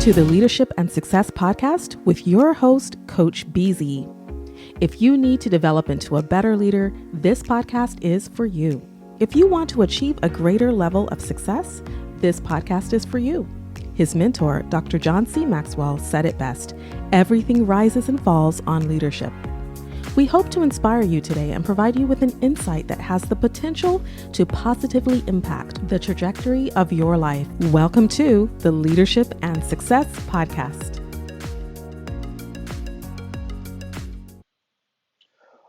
to the Leadership and Success Podcast with your host, Coach BZ. If you need to develop into a better leader, this podcast is for you. If you want to achieve a greater level of success, this podcast is for you. His mentor, Dr. John C. Maxwell, said it best: everything rises and falls on leadership. We hope to inspire you today and provide you with an insight that has the potential to positively impact the trajectory of your life. Welcome to the Leadership and Success Podcast.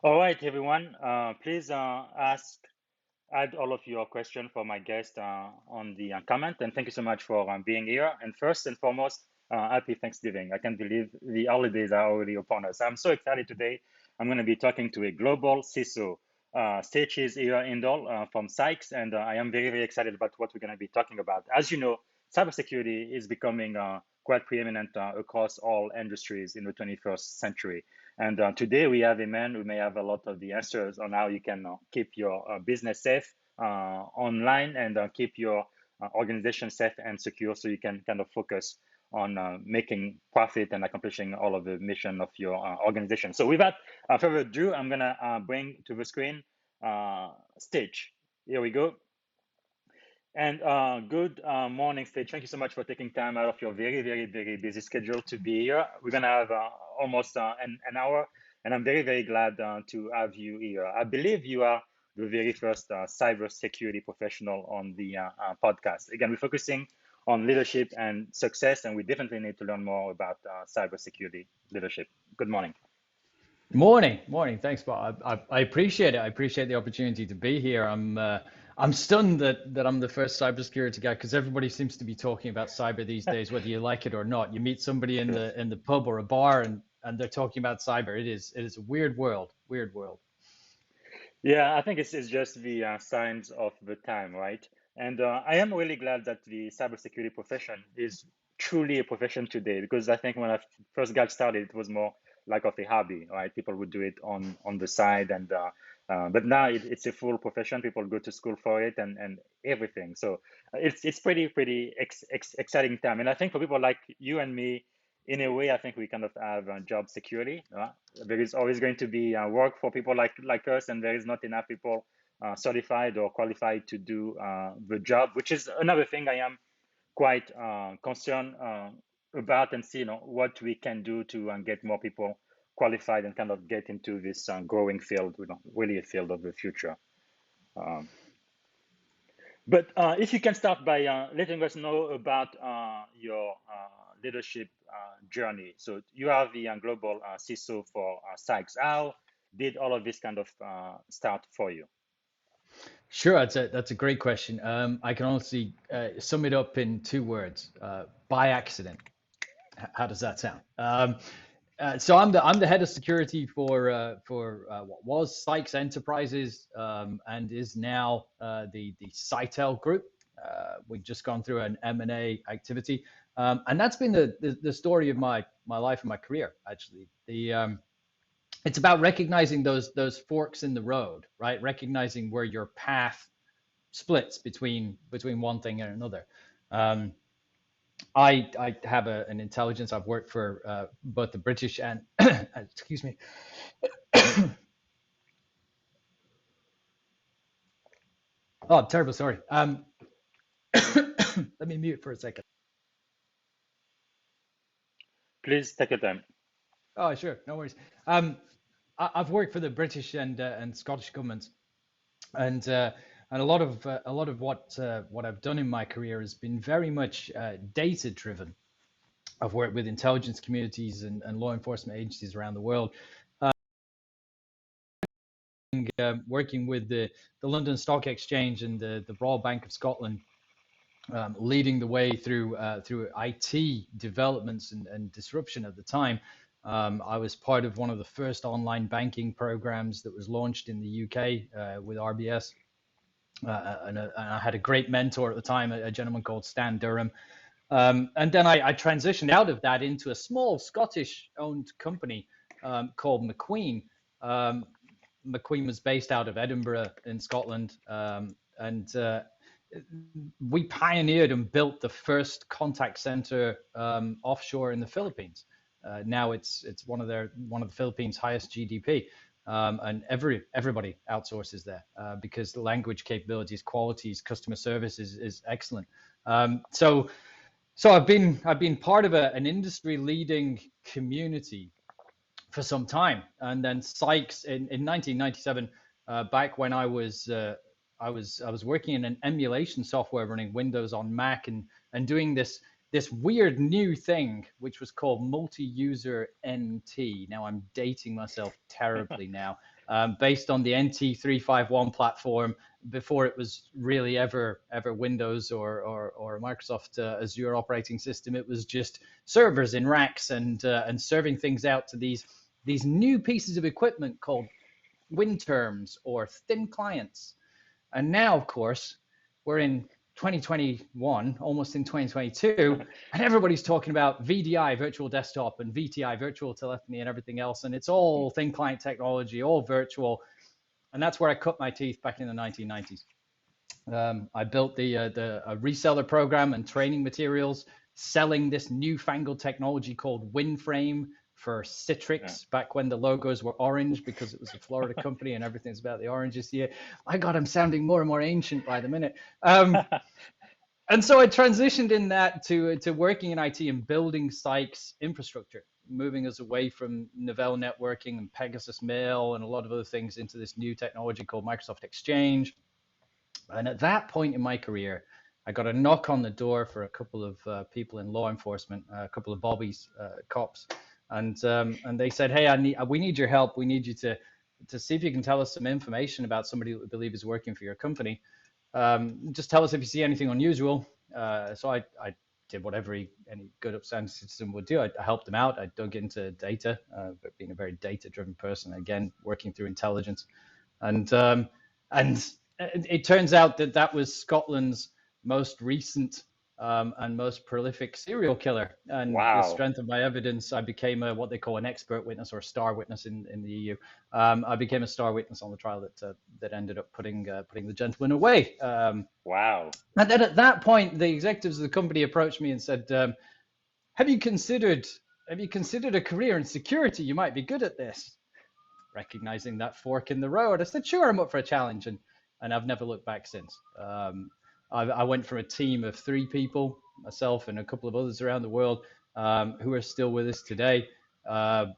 All right, everyone. Please add all of your questions for my guest on the comment. And thank you so much for being here. And first and foremost, happy Thanksgiving. I can't believe the holidays are already upon us. I'm so excited today. I'm going to be talking to a global CISO. SYKES here, Hindle from SYKES. And I am very, very excited about what we're going to be talking about. As you know, cybersecurity is becoming quite preeminent across all industries in the 21st century. And today we have a man who may have a lot of the answers on how you can keep your business safe online and keep your organization safe and secure, so you can kind of focus on making profit and accomplishing all of the mission of your organization. So without further ado, I'm going to bring to the screen Stage. Here we go. And good morning, Stage. Thank you so much for taking time out of your very, very, very busy schedule to be here. We're going to have almost an hour, and I'm very, very glad to have you here. I believe you are the very first cybersecurity professional on the podcast. Again, we're focusing on leadership and success, and we definitely need to learn more about cybersecurity leadership. Good morning. Morning. Thanks, Bob. I appreciate it. I appreciate the opportunity to be here. I'm stunned that I'm the first cybersecurity guy, because everybody seems to be talking about cyber these days, whether you like it or not. You meet somebody in the pub or a bar, and they're talking about cyber. It is a weird world. Yeah, I think it's just the signs of the time, right? And I am really glad that the cybersecurity profession is truly a profession today, because I think when I first got started, it was more like of a hobby, right? People would do it on the side, and but now it's a full profession. People go to school for it and everything. So it's pretty exciting time. And I think for people like you and me, in a way, I think we kind of have job security. There is always going to be work for people like us, and there is not enough people certified or qualified to do the job, which is another thing I am quite concerned about, and see, what we can do to get more people qualified and kind of get into this growing field, really a field of the future. Um, but if you can start by letting us know about your leadership journey. So you are the global CISO for SYKES. How did all of this kind of start for you? Sure, that's a great question. I can honestly sum it up in two words: by accident. How does that sound? So I'm the head of security for what was SYKES Enterprises, and is now the Cytel Group. We've just gone through an M&A activity, and that's been the story of my life and my career. Actually, it's about recognizing those forks in the road, right? Recognizing where your path splits between one thing and another. I have an intelligence. I've worked for both the British and excuse me. Oh, I'm terrible. Sorry. Let me mute for a second. Please take your time. Oh, sure. No worries. I've worked for the British and Scottish governments, and a lot of what I've done in my career has been very much data driven. I've worked with intelligence communities and law enforcement agencies around the world, working with the London Stock Exchange and the Royal Bank of Scotland, leading the way through IT developments and disruption at the time. I was part of one of the first online banking programs that was launched in the UK with RBS. And I had a great mentor at the time, a gentleman called Stan Durham. And then I transitioned out of that into a small Scottish-owned company called McQueen. McQueen was based out of Edinburgh in Scotland, and we pioneered and built the first contact center offshore in the Philippines. Now it's one of the Philippines' highest GDP, and everybody outsources there because the language capabilities, qualities, customer service is excellent. So I've been part of an industry leading community for some time, and then SYKES in 1997, back when I was working in an emulation software running Windows on Mac and doing this weird new thing which was called multi-user NT. Now I'm dating myself terribly now, based on the NT351 platform before it was really ever Windows or a Microsoft Azure operating system. It was just servers in racks and serving things out to these new pieces of equipment called WinTerms or thin clients. And now, of course, we're in 2021, almost in 2022, and everybody's talking about VDI, virtual desktop, and VTI, virtual telephony, and everything else. And it's all thin client technology, all virtual. And that's where I cut my teeth back in the 1990s. I built a reseller program and training materials, selling this newfangled technology called WinFrame for Citrix, back when the logos were orange because it was a Florida company and everything's about the oranges here. My God, I'm sounding more and more ancient by the minute. And so I transitioned in that to working in IT and building SYKES infrastructure, moving us away from Novell networking and Pegasus Mail and a lot of other things into this new technology called Microsoft Exchange. And at that point in my career, I got a knock on the door for a couple of people in law enforcement, a couple of bobbies, cops, and they said, "Hey, we need your help. We need you to see if you can tell us some information about somebody that we believe is working for your company. Just tell us if you see anything unusual." So I did what any good upstanding citizen would do. I helped them out. I dug into data, but being a very data-driven person, again working through intelligence, and it turns out that was Scotland's most recent and most prolific serial killer. And the strength of my evidence, I became what they call an expert witness or a star witness in the EU. I became a star witness on the trial that ended up putting the gentleman away. Wow. And then at that point, the executives of the company approached me and said, have you considered a career in security? You might be good at this. Recognizing that fork in the road, I said, sure, I'm up for a challenge. And I've never looked back since. I went from a team of 3 people, myself and a couple of others around the world, who are still with us today. And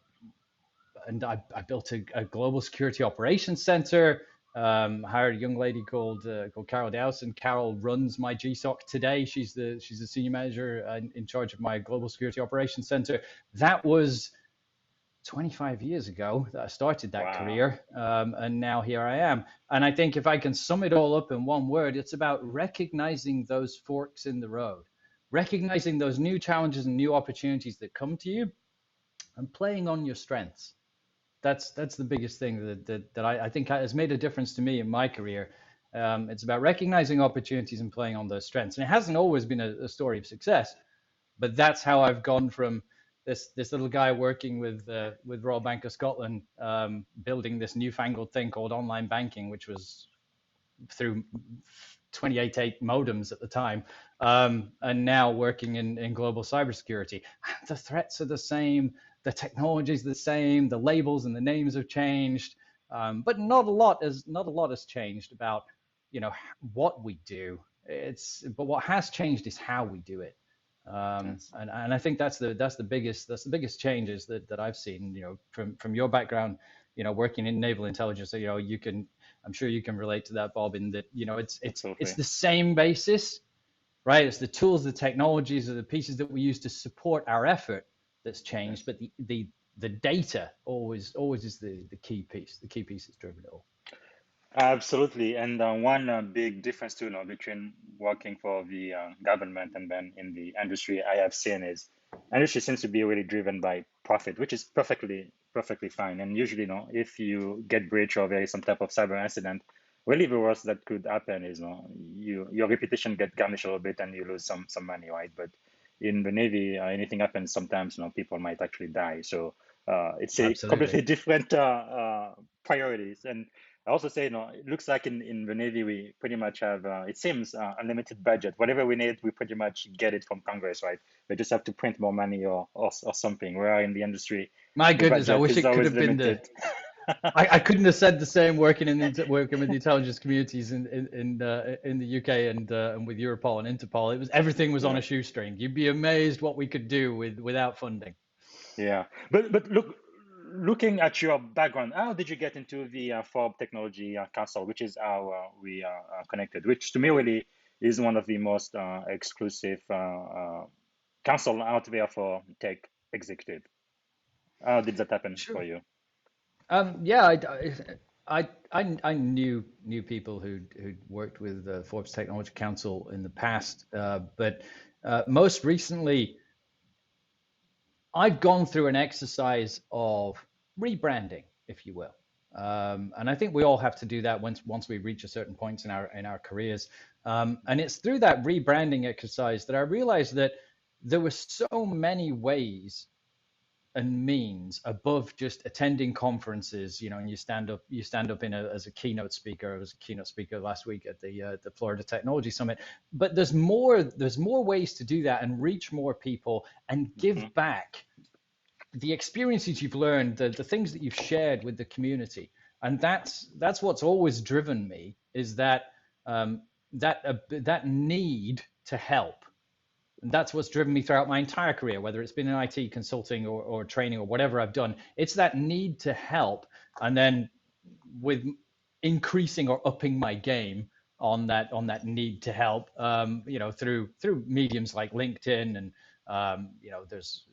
I built a global security operations center, hired a young lady called Carol Dowson. Carol runs my GSOC today. She's the senior manager in charge of my global security operations center. That was 25 years ago that I started that career, and now here I am. And I think if I can sum it all up in one word, it's about recognizing those forks in the road, recognizing those new challenges and new opportunities that come to you, and playing on your strengths. That's the biggest thing that I think has made a difference to me in my career. It's about recognizing opportunities and playing on those strengths. And it hasn't always been a story of success, but that's how I've gone from this little guy working with Royal Bank of Scotland, building this newfangled thing called online banking, which was through 28.8 modems at the time, and now working in global cybersecurity. The threats are the same, the technology is the same, the labels and the names have changed, but not a lot has changed about what we do. But what has changed is how we do it. And I think that's the biggest changes that I've seen, from your background, working in naval intelligence. I'm sure you can relate to that, Bob, in that, it's the same basis, right? It's the tools, the technologies, or the pieces that we use to support our effort that's changed, but the data always is the key piece. The key piece that's driven it all. Absolutely. And one big difference too, between working for the government and then in the industry I have seen is industry seems to be really driven by profit, which is perfectly fine. And usually, if you get breached or there is some type of cyber incident, really the worst that could happen is, your reputation get garnished a little bit and you lose some money, right? But in the Navy, anything happens, sometimes, people might actually die. So it's a completely different priorities. And I also say, it looks like in the Navy, we pretty much have, it seems, unlimited budget. Whatever we need, we pretty much get it from Congress, right? We just have to print more money or something. Where in the industry, My the goodness, I budget wish is it could always have been limited. I couldn't have said the same working with the intelligence communities in the UK and with Europol and Interpol. Everything was on Yeah. a shoestring. You'd be amazed what we could do without funding. Yeah, but looking at your background, how did you get into the FOB Technology Council, which is how we are connected, which to me really is one of the most exclusive council out there for tech executive. How did that happen Sure. for you? Yeah, I knew people who'd worked with the Forbes Technology Council in the past, but most recently, I've gone through an exercise of rebranding, if you will. And I think we all have to do that once we reach a certain point in our careers. And it's through that rebranding exercise that I realized that there were so many ways and means above just attending conferences, and you stand up as a keynote speaker. I was a keynote speaker last week at the Florida Technology Summit. But there's more ways to do that and reach more people and give back the experiences you've learned, the things that you've shared with the community. And that's what's always driven me, is that that need to help. And that's what's driven me throughout my entire career, whether it's been in IT consulting or training or whatever I've done. It's that need to help, and then with increasing or upping my game on that need to help, through mediums like LinkedIn and there's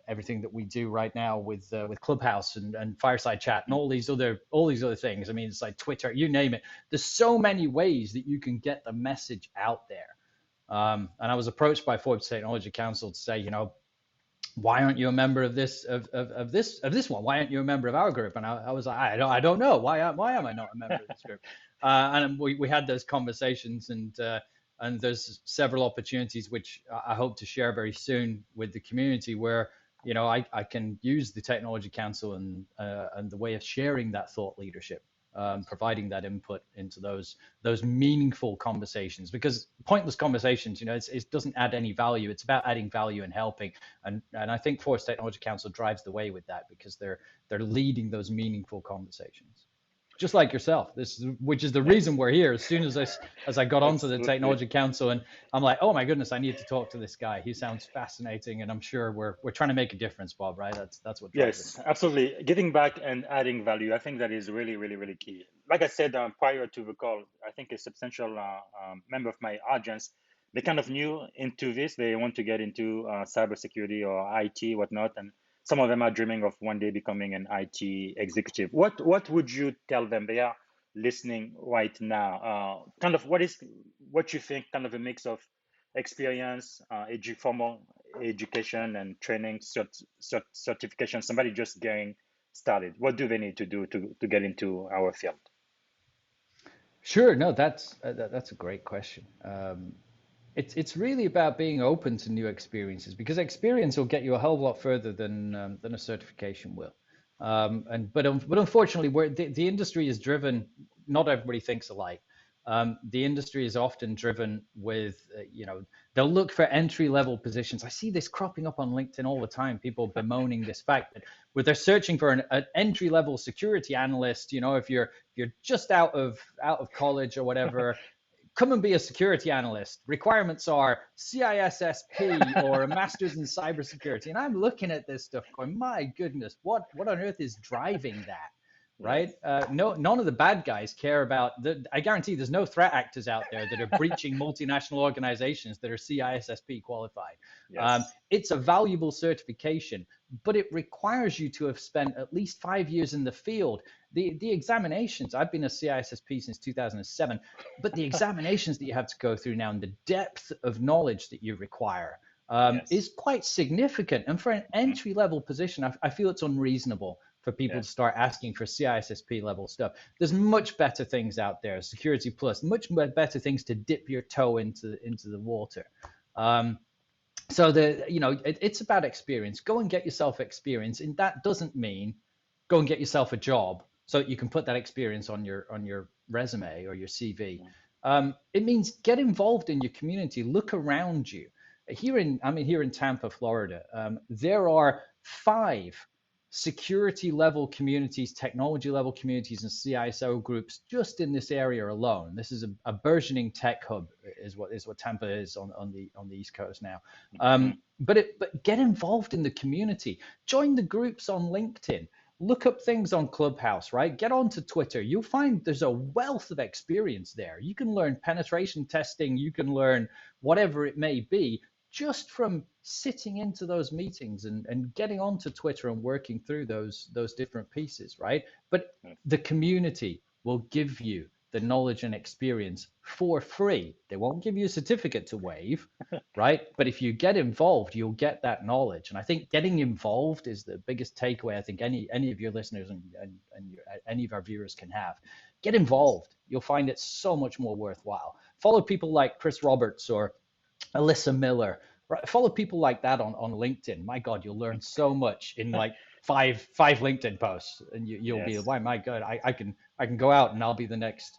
everything that we do right now with Clubhouse and Fireside Chat and all these other things. I mean, it's like Twitter, you name it. There's so many ways that you can get the message out there. And I was approached by Forbes Technology Council to say, why aren't you a member of this one? Why aren't you a member of our group? And I was like, I don't know. Why am I not a member of this group? And we had those conversations, and there's several opportunities which I hope to share very soon with the community, where I can use the Technology Council and the way of sharing that thought leadership, providing that input into those meaningful conversations. Because pointless conversations, it doesn't add any value. It's about adding value and helping. And I think Forbes Technology Council drives the way with that, because they're leading those meaningful conversations. Just like yourself, which is the reason we're here. As soon as I got onto the Technology Council, and I'm like, oh my goodness, I need to talk to this guy. He sounds fascinating, and I'm sure we're trying to make a difference, Bob. Right? That's what drives Yes, it. absolutely. Giving back and adding value. I think that is really, really, really key. Like I said prior to the call, I think a substantial member of my audience, they kind of new into this. They want to get into cybersecurity or IT, whatnot, and some of them are dreaming of one day becoming an IT executive. What would you tell them? They are listening right now. Kind of what you think? Kind of a mix of experience, formal education and training, certification, somebody just getting started. What do they need to do to get into our field? Sure. No, that's a great question. It's really about being open to new experiences, because experience will get you a hell of a lot further than a certification will. But unfortunately, where the industry is driven, not everybody thinks alike. The industry is often driven with, they'll look for entry level positions. I see this cropping up on LinkedIn all the time. People bemoaning this fact that where they're searching for an entry level security analyst. If you're just out of college or whatever, come and be a security analyst. Requirements are CISSP or a master's in cybersecurity. And I'm looking at this stuff going, my goodness, what on earth is driving that? Right? No, none of the bad guys care about I guarantee there's no threat actors out there that are breaching multinational organizations that are CISSP qualified. Yes. It's a valuable certification, but it requires you to have spent at least 5 years in the field. The examinations, I've been a CISSP since 2007, but the examinations that you have to go through now and the depth of knowledge that you require is quite significant. And for an entry level position, I feel it's unreasonable for people to start asking for CISSP level stuff. There's much better things out there, Security Plus, much better things to dip your toe into the water. So it's about experience. Go and get yourself experience, and that doesn't mean go and get yourself a job so that you can put that experience on your resume or your CV. Yeah. It means get involved in your community. Look around you. Here in Tampa, Florida. There are 5 security level communities, technology level communities, and CISO groups just in this area alone. This is a burgeoning tech hub, is what Tampa is on the East Coast now. Mhm. But get involved in the community. Join the groups on LinkedIn. Look up things on Clubhouse, right? Get onto Twitter. You'll find there's a wealth of experience there. You can learn penetration testing. You can learn whatever it may be just from sitting into those meetings and getting onto Twitter and working through those different pieces, right? But Yes. the community will give you the knowledge and experience for free. They won't give you a certificate to waive, right? But if you get involved, you'll get that knowledge. And I think getting involved is the biggest takeaway I think any of your listeners and any of our viewers can have. Get Yes. involved. You'll find it so much more worthwhile. Follow people like Chris Roberts or Alyssa Miller. Right? Follow people like that on LinkedIn. My God, you'll learn so much in like five LinkedIn posts, and you'll be, Yes. why, my God, I can go out and I'll be the next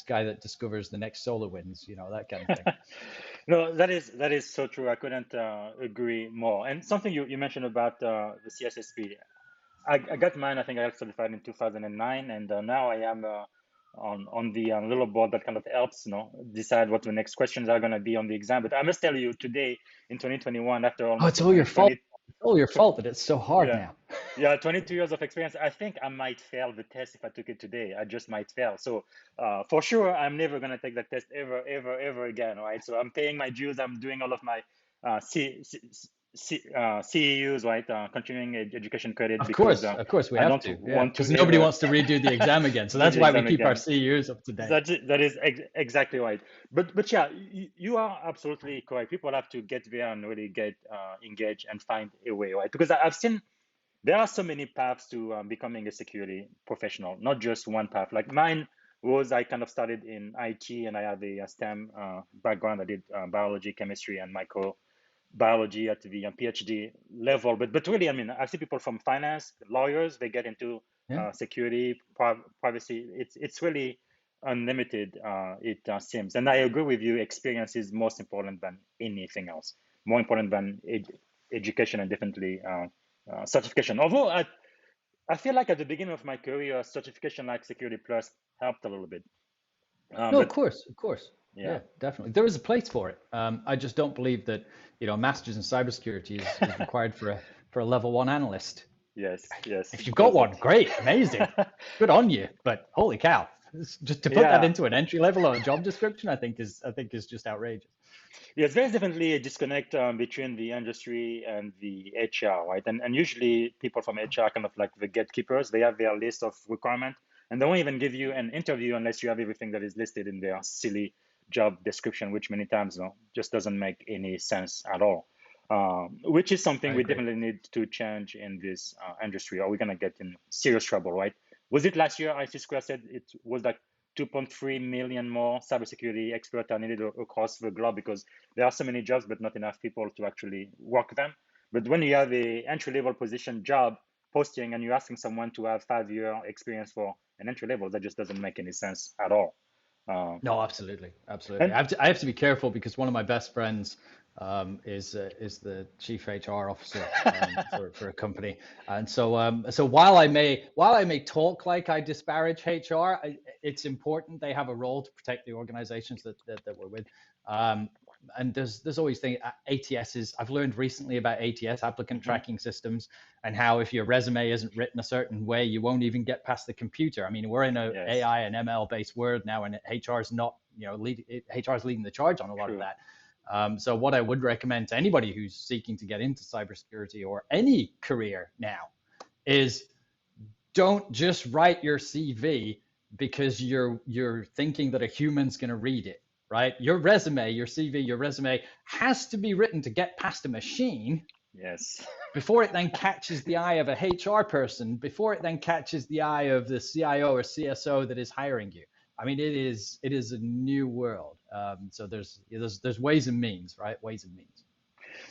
guy that discovers the next SolarWinds, that kind of thing. No, that is so true. I couldn't agree more. And something you mentioned about the CSSP, I got mine. I think I got certified in 2009, and now I am on the little board that kind of helps, decide what the next questions are going to be on the exam. But I must tell you, today in 2021, after Oh, almost it's all your fault. 20, It's all your fault that it's so hard yeah. now. Yeah, 22 years of experience. I think I might fail the test if I took it today. I just might fail. So, for sure, I'm never going to take that test ever, ever, ever again, right? So I'm paying my dues. I'm doing all of my CEUs, right? Continuing education credit because Of course, we I have don't to, yeah, want to because nobody ever wants to redo the exam again. So do that's the why we exam keep our again. CEUs up to date. That is exactly right. But yeah, you are absolutely correct. People have to get there and really get engaged and find a way, right? Because I've seen there are so many paths to becoming a security professional, not just one path. Like mine was, I kind of started in IT and I have a STEM background. I did biology, chemistry, and microbiology at the PhD level. But really, I mean, I see people from finance, lawyers, they get into Yeah. security, privacy. It's really unlimited, it seems. And I agree with you, experience is most important than anything else, more important than education and definitely certification. Although I feel like at the beginning of my career, certification like Security Plus helped a little bit. No, But of course. yeah, Yeah, definitely. There is a place for it. I just don't believe that, a master's in cybersecurity is required for a level 1 analyst. yes, yes, If you've got that's one, it. great, amazing, good on you. But holy cow, just to put that Yeah, into an entry level or a job description, I think is just outrageous. yes, there's definitely a disconnect between the industry and the HR, right? And usually people from HR kind of like the gatekeepers. They have their list of requirements, and they won't even give you an interview unless you have everything that is listed in their silly job description, which many times just doesn't make any sense at all. Which is something I we agree. definitely need to change in this industry, or we're gonna get in serious trouble, right? Was it last year? IC Square said it was like 2.3 million more cybersecurity experts are needed across the globe because there are so many jobs, but not enough people to actually work them. But when you have a entry level position job posting and you're asking someone to have 5 year experience for an entry level, that just doesn't make any sense at all. Uh, No, absolutely, absolutely. and I have to be careful because one of my best friends is the chief HR officer for a company, and so while I may talk like I disparage HR, it's important they have a role to protect the organizations that we're with. And there's always things ATSs. I've learned recently about ATS, applicant mhm, tracking systems, and how if your resume isn't written a certain way, you won't even get past the computer. I mean, we're in a yes, AI and ML based world now, and HR's not, HR's leading the charge on a lot of true. that. So what I would recommend to anybody who's seeking to get into cybersecurity or any career now is don't just write your CV because you're thinking that a human's going to read it, right? Your resume, your CV, your resume has to be written to get past a machine Yes. before it then catches the eye of a HR person, before it then catches the eye of the CIO or CSO that is hiring you. I mean, it is a new world. So there's ways and means, right? Ways and means.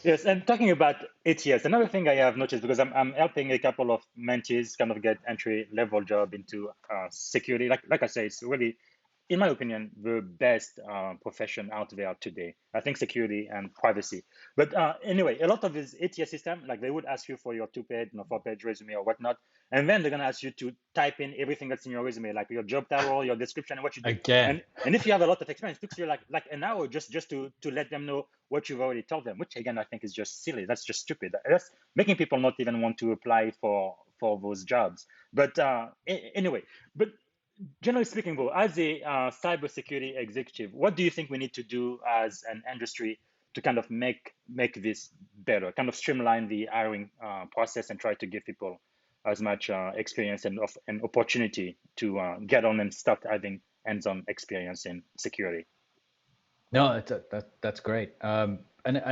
Yes, and talking about ATS, another thing I have noticed because I'm helping a couple of mentees kind of get entry level job into security. Like I say, it's really, in my opinion, the best profession out there today. I think security and privacy. But anyway, a lot of this ATS system, like they would ask you for your 2-page, 4-page resume or whatnot, and then they're gonna ask you to type in everything that's in your resume, like your job title, your description, and what you do. Again, And if you have a lot of experience, it takes you like an hour just to let them know what you've already told them, which again I think is just silly. That's just stupid. That's making people not even want to apply for those jobs. But anyway, but generally speaking, though, as a cybersecurity executive, what do you think we need to do as an industry to kind of make this better, kind of streamline the hiring process and try to give people as much experience and of an opportunity to get on and start having hands-on experience in security? no, that's great. And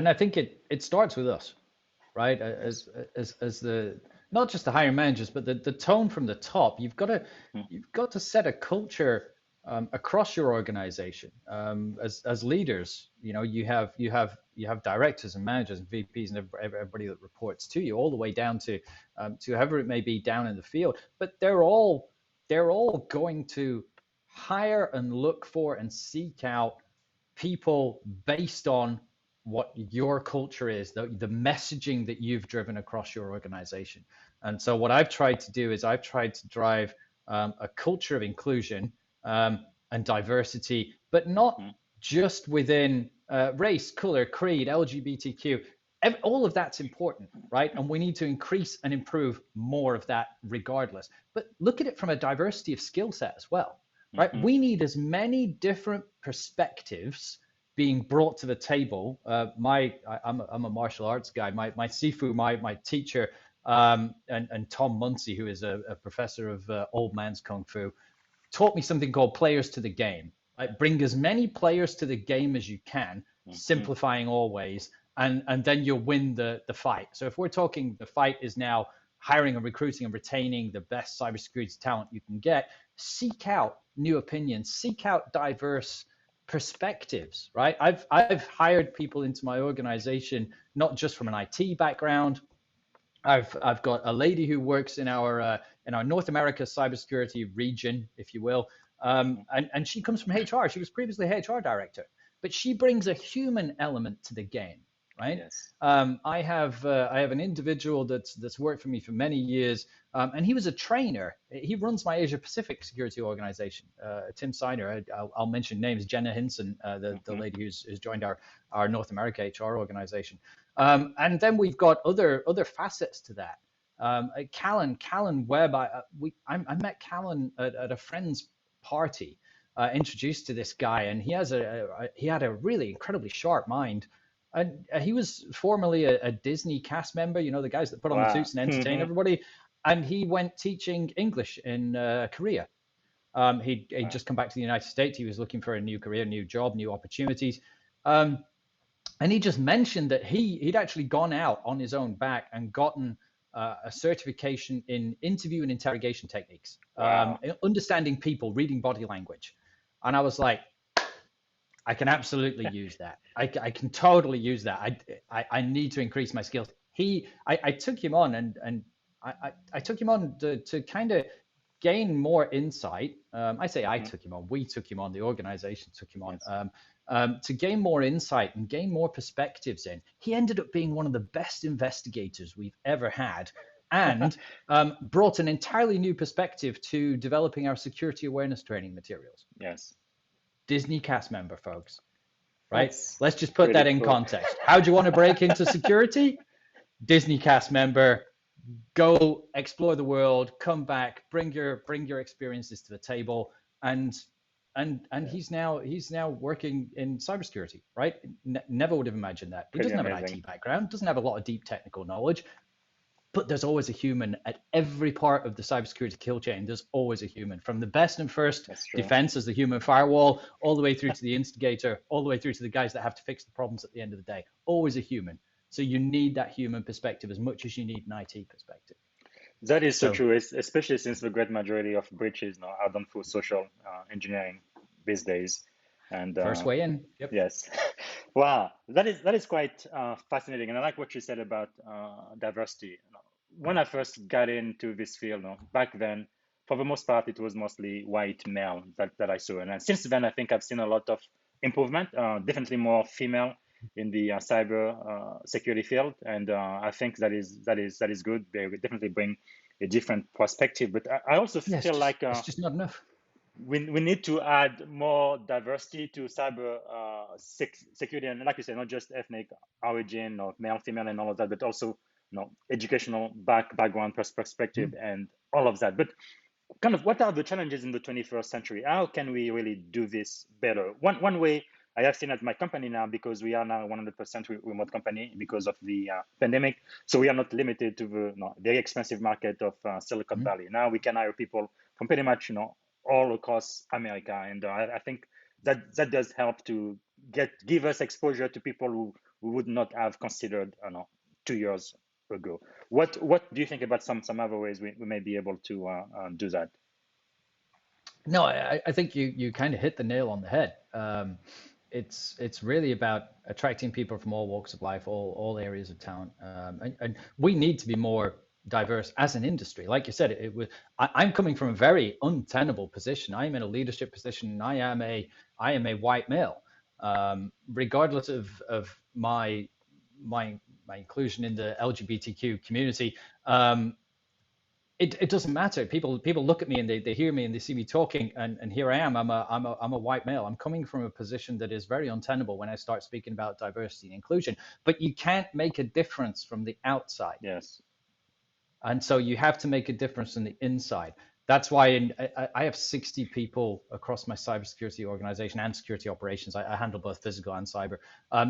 I think it starts with us, right? Yes. As the not just the hiring managers, but the tone from the top. Mm, You've got to set a culture across your organization. As leaders, you know, you have directors and managers and VPs and everybody that reports to you, all the way down to whoever it may be down in the field. But they're all going to hire and look for and seek out people based on what your culture is, the messaging that you've driven across your organization. And so what I've tried to do is I've tried to drive a culture of inclusion and diversity, but not mm, just within race, color, creed, LGBTQ. All of that's important, right? And we need to increase and improve more of that regardless. But look at it from a diversity of skill set as well, right? mhm. We need as many different perspectives being brought to the table. I'm a martial arts guy. My Sifu, my teacher, and Tom Muncie, who is a professor of old man's kung fu, taught me something called players to the game. Right? Bring as many players to the game as you can, Mhm. simplifying always, and then you'll win the fight. So if we're talking, the fight is now hiring and recruiting and retaining the best cybersecurity talent you can get. Seek out new opinions, seek out diverse perspectives, right? I've hired people into my organization not just from an IT background. I've got a lady who works in our North America cybersecurity region, if you will, and she comes from HR. She was previously HR director, but she brings a human element to the game, right? Yes. I have an individual that's worked for me for many years, and he was a trainer. He runs my Asia Pacific security organization. Tim Seiner. I'll mention names. Jenna Hinson, the Mhm. lady who's joined our North America HR organization. And then we've got other facets to that. Callan Webb. I met Callan at a friend's party, introduced to this guy, and he had a really incredibly sharp mind. And he was formerly a Disney cast member, you know, the guys that put on the Wow. suits and entertain Mhm. everybody. And he went teaching English in Korea. He'd Wow. just come back to the United States. He was looking for a new career, new job, new opportunities. Um, and he just mentioned that he'd actually gone out on his own back and gotten a certification in interview and interrogation techniques, Wow. understanding people, reading body language. And I was like, I can absolutely use that. I can totally use that. I need to increase my skills. I took him on and I took him on to kind of gain more insight. I say I Mhm. took him on, we took him on, the organization took him on, Yes. to gain more insight and gain more perspectives in. He ended up being one of the best investigators we've ever had, and brought an entirely new perspective to developing our security awareness training materials. Yes. Disney cast member, folks, right? That's Let's just put pretty that in cool. context. How do you want to break into security? Disney cast member, go explore the world, come back, bring your experiences to the table, and Yeah. he's now working in cybersecurity, right? Never would have imagined that. He Pretty doesn't have an amazing. IT background, doesn't have a lot of deep technical knowledge, but there's always a human at every part of the cybersecurity kill chain. There's always a human, from the best and first That's true. defense as the human firewall, all the way through to the instigator, all the way through to the guys that have to fix the problems at the end of the day. Always a human. So you need that human perspective as much as you need an IT perspective. That is so So true, especially since the great majority of breaches now are done through social engineering these days. And first way in. Yep. yes. Wow, that is quite fascinating, and I like what you said about diversity. When I first got into this field, back then, for the most part, it was mostly white male that I saw, and then since then, I think I've seen a lot of improvement. Definitely more female in the cyber security field, and I think that is good. They will definitely bring a different perspective, but I also Yeah, feel like it's just not enough. we need to add more diversity to cyber security, and like you said, not just ethnic origin or male, female, and all of that, but also educational background perspective Mm. and all of that. But kind of what are the challenges in the 21st century? How can we really do this better? One way I have seen at my company now, because we are now 100% remote company because of the pandemic. So we are not limited to the very expensive market of Silicon Mm. Valley. Now we can hire people from pretty much all across America, and I think that does help to give us exposure to people who would not have considered 2 years ago. What do you think about some other ways we may be able to do that? No, I think you kind of hit the nail on the head. It's really about attracting people from all walks of life, all areas of talent, and we need to be more diverse as an industry. Like you said, I'm coming from a very untenable position. I am in a leadership position, and I am a white male. Regardless of my inclusion in the LGBTQ community, it doesn't matter. People look at me and they hear me and they see me talking, and here I am. I'm a white male. I'm coming from a position that is very untenable when I start speaking about diversity and inclusion. But you can't make a difference from the outside, Yes. and so you have to make a difference from the inside. That's why I have 60 people across my cybersecurity organization and security operations. I handle both physical and cyber.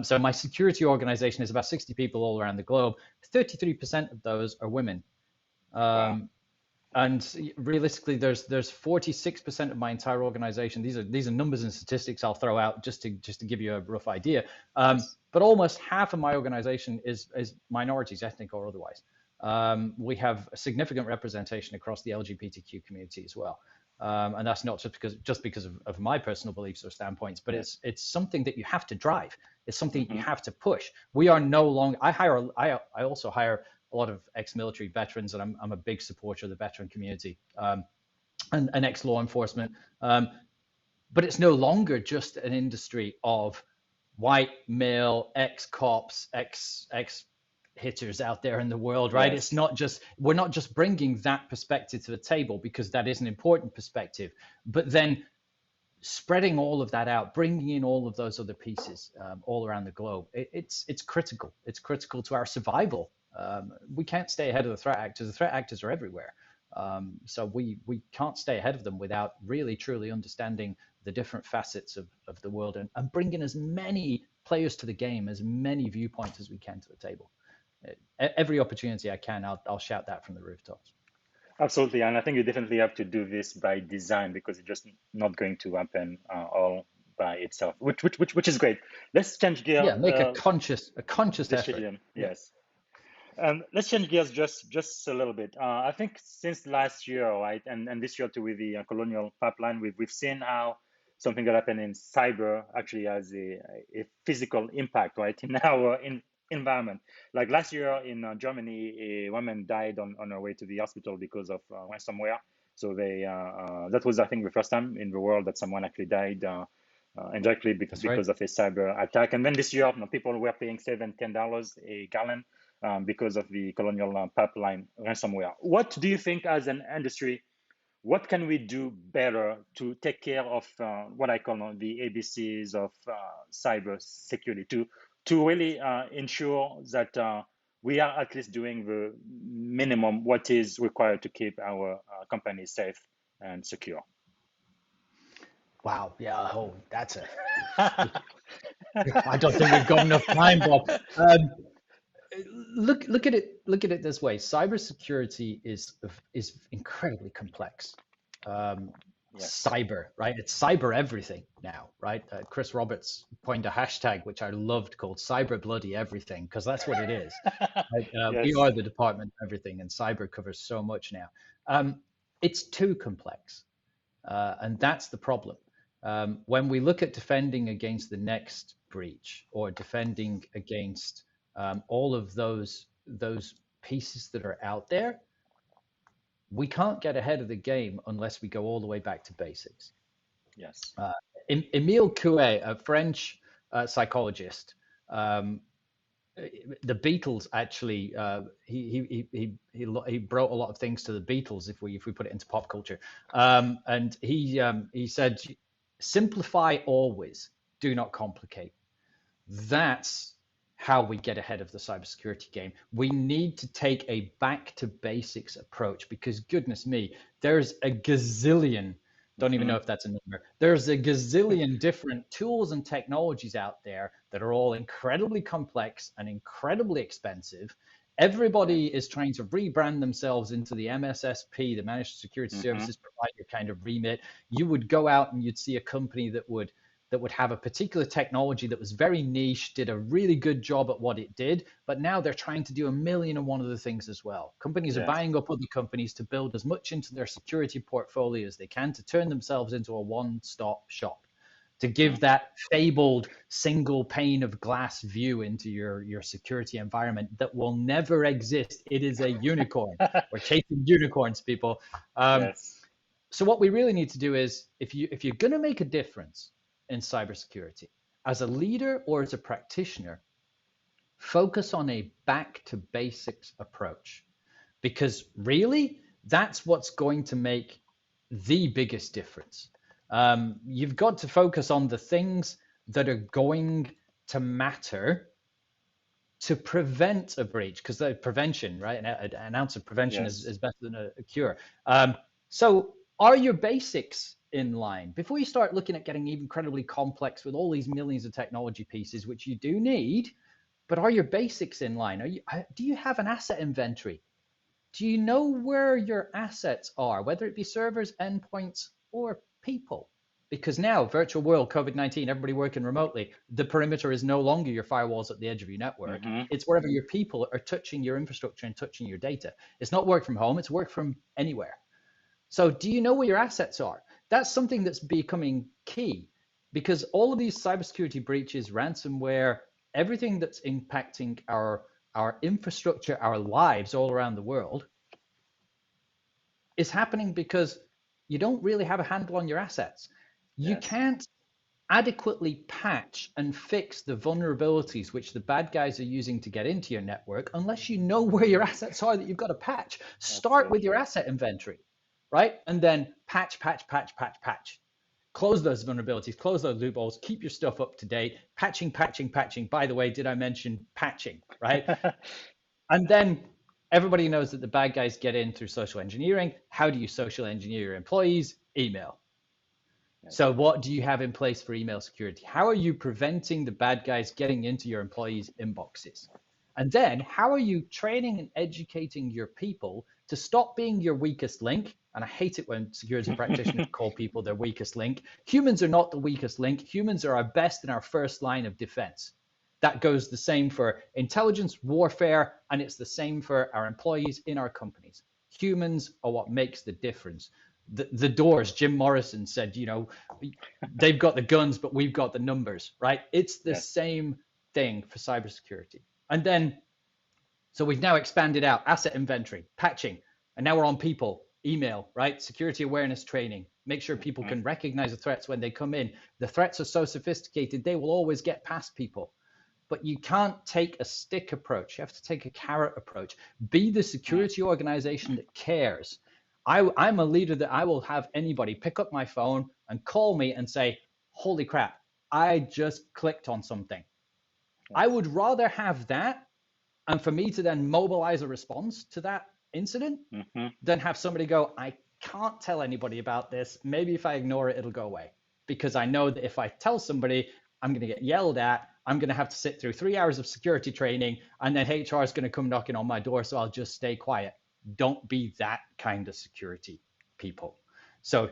So my security organization is about 60 people all around the globe. 33% of those are women. Wow. And realistically, there's 46% of my entire organization. These are numbers and statistics I'll throw out just to give you a rough idea. Yes. But almost half of my organization is minorities, ethnic or otherwise. We have a significant representation across the LGBTQ community as well. And that's not just because of my personal beliefs or standpoints, but Yes. it's something that you have to drive. It's something that you Hmm. have to push. We are no longer. I also hire a lot of ex-military veterans, and I'm a big supporter of the veteran community, and ex-law enforcement. But it's no longer just an industry of white male ex-cops, ex hitters out there in the world, right? It's Yes. not just We're not just bringing that perspective to the table, because that is an important perspective, but then spreading all of that out, bringing in all of those other pieces all around the globe, it's critical. It's critical to our survival. We can't stay ahead of the threat actors. The threat actors are everywhere. So we can't stay ahead of them without really truly understanding the different facets of the world, and bringing as many players to the game, as many viewpoints as we can to the table. Every opportunity I can, I'll shout that from the rooftops. Absolutely, and I think you definitely have to do this by design, because it's just not going to happen all by itself, which is great. Let's change gear. Yeah, make a conscious effort. Decision. Yeah. Yes. Let's change gears just a little bit. I think since last year, right, and this year too, with the colonial pipeline, we've seen how something that happened in cyber actually has a physical impact, right, in our environment. Like last year in Germany, a woman died on her way to the hospital because of ransomware. So that was, I think, the first time in the world that someone actually died. Indirectly That's right. because of a cyber attack. And then this year, people were paying $7, $10 a gallon because of the colonial pipeline ransomware. What do you think, as an industry, what can we do better to take care of what I call the ABCs of cyber security, to really ensure that we are at least doing the minimum what is required to keep our companies safe and secure? Wow. Yeah. Oh, I don't think we've got enough time, Bob. Look at it this way. Cybersecurity is incredibly complex. Um, Yes. Cyber, right? It's cyber everything now, right? Chris Roberts coined a hashtag which I loved, called cyber bloody everything, because that's what it is. Right? We Yes. are the department of everything, and cyber covers so much now. It's too complex. And that's the problem. When we look at defending against the next breach or defending against all of those pieces that are out there, we can't get ahead of the game unless we go all the way back to basics. Yes. Emile Coué, a French psychologist, the Beatles actually, he brought a lot of things to the Beatles if we put it into pop culture, and he said, simplify always, do not complicate. That's how we get ahead of the cybersecurity game. We need to take a back to basics approach, because goodness me, there's a gazillion, don't even know if that's a number, there's a gazillion different tools and technologies out there that are all incredibly complex and incredibly expensive. Everybody is trying to rebrand themselves into the MSSP, the Managed Security Services Provider kind of remit. You would go out and you'd see a company that would have a particular technology that was very niche, did a really good job at what it did, but now they're trying to do a million and one other things as well. Companies are buying up other companies to build as much into their security portfolio as they can to turn themselves into a one-stop shop, to give that fabled single pane of glass view into your security environment that will never exist. It is a unicorn. We're chasing unicorns, people. So what we really need to do is, if you're going to make a difference in cybersecurity, as a leader or as a practitioner, focus on a back to basics approach, because really that's what's going to make the biggest difference. You've got to focus on the things that are going to matter to prevent a breach, because the prevention, right? An ounce of prevention is better than a cure. So are your basics in line before you start looking at getting incredibly complex with all these millions of technology pieces, which you do need? But are your basics in line? Do you have an asset inventory? Do you know where your assets are, whether it be servers, endpoints, or people? Because now, virtual world, COVID-19, everybody working remotely, the perimeter is no longer your firewalls at the edge of your network. It's wherever your people are touching your infrastructure and touching your data. It's not work from home, it's work from anywhere. So do you know where your assets are? That's something that's becoming key, because all of these cybersecurity breaches, ransomware, everything that's impacting our infrastructure, our lives all around the world, is happening because you don't really have a handle on your assets. You can't adequately patch and fix the vulnerabilities which the bad guys are using to get into your network unless you know where your assets are that you've got to patch. Start with your asset inventory, right? And then patch. Close those vulnerabilities, close those loopholes, keep your stuff up to date. Patching. By the way, did I mention patching, right? And then everybody knows that the bad guys get in through social engineering. How do you social engineer your employees? Email. So what do you have in place for email security? How are you preventing the bad guys getting into your employees' inboxes? And then how are you training and educating your people to stop being your weakest link? And I hate it when security practitioners call people their weakest link. Humans are not the weakest link. Humans are our best and our first line of defense. That goes the same for intelligence warfare, and it's the same for our employees in our companies. Humans are what makes the difference. The Doors, Jim Morrison said, they've got the guns, but we've got the numbers, right? It's the same thing for cybersecurity. And then, so we've now expanded out asset inventory, patching, and now we're on people, email, right? Security awareness training, make sure people can recognize the threats when they come in. The threats are so sophisticated, they will always get past people. But you can't take a stick approach. You have to take a carrot approach. Be the security organization that cares. I'm a leader that I will have anybody pick up my phone and call me and say, holy crap, I just clicked on something. I would rather have that, and for me to then mobilize a response to that incident, than have somebody go, I can't tell anybody about this. Maybe if I ignore it, it'll go away. Because I know that if I tell somebody, I'm going to get yelled at. I'm going to have to sit through 3 hours of security training, and then HR is going to come knocking on my door, so I'll just stay quiet. Don't be that kind of security people. So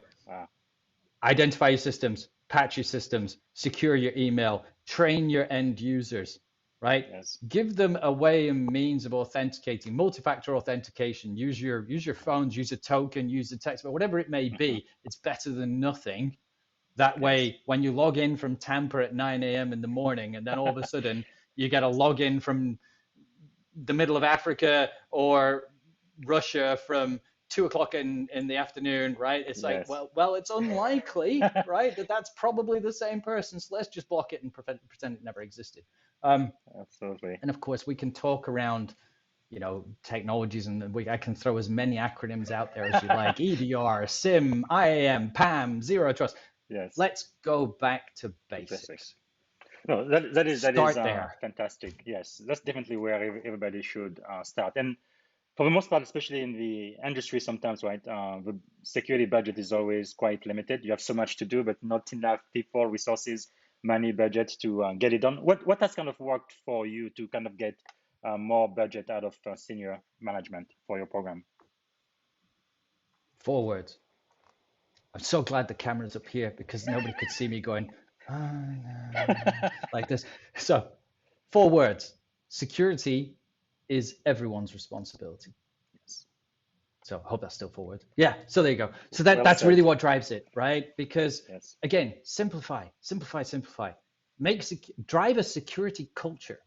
identify your systems, patch your systems, secure your email, train your end users, right? Give them a way and means of authenticating, multi-factor authentication. Use your phones, use a token, use a text, but whatever it may be, it's better than nothing. That Yes. way, when you log in from Tampa at 9 a.m. in the morning, and then all of a sudden you get a login from the middle of Africa or Russia from 2 o'clock in the afternoon, right? It's like, Yes. well, it's unlikely, right, that that's probably the same person. So let's just block it and pretend it never existed. Absolutely. And of course, we can talk around, technologies, and I can throw as many acronyms out there as you like: EDR, SIM, IAM, PAM, Zero Trust. Yes. Let's go back to The basics. basics. No, that is Start there. fantastic. Yes, that's definitely where everybody should start. And for the most part, especially in the industry, sometimes, right, the security budget is always quite limited. You have so much to do, but not enough people, resources, money, budget to get it done. What has kind of worked for you to kind of get more budget out of senior management for your program? 4 words. I'm so glad the camera's up here because nobody could see me going like this. So, 4 words. Security is everyone's responsibility. Yes. So I hope that's still 4 words. Yeah. So there you go. So Well that's said. really what drives it, right? Because Yes. again, simplify. Drive a security culture.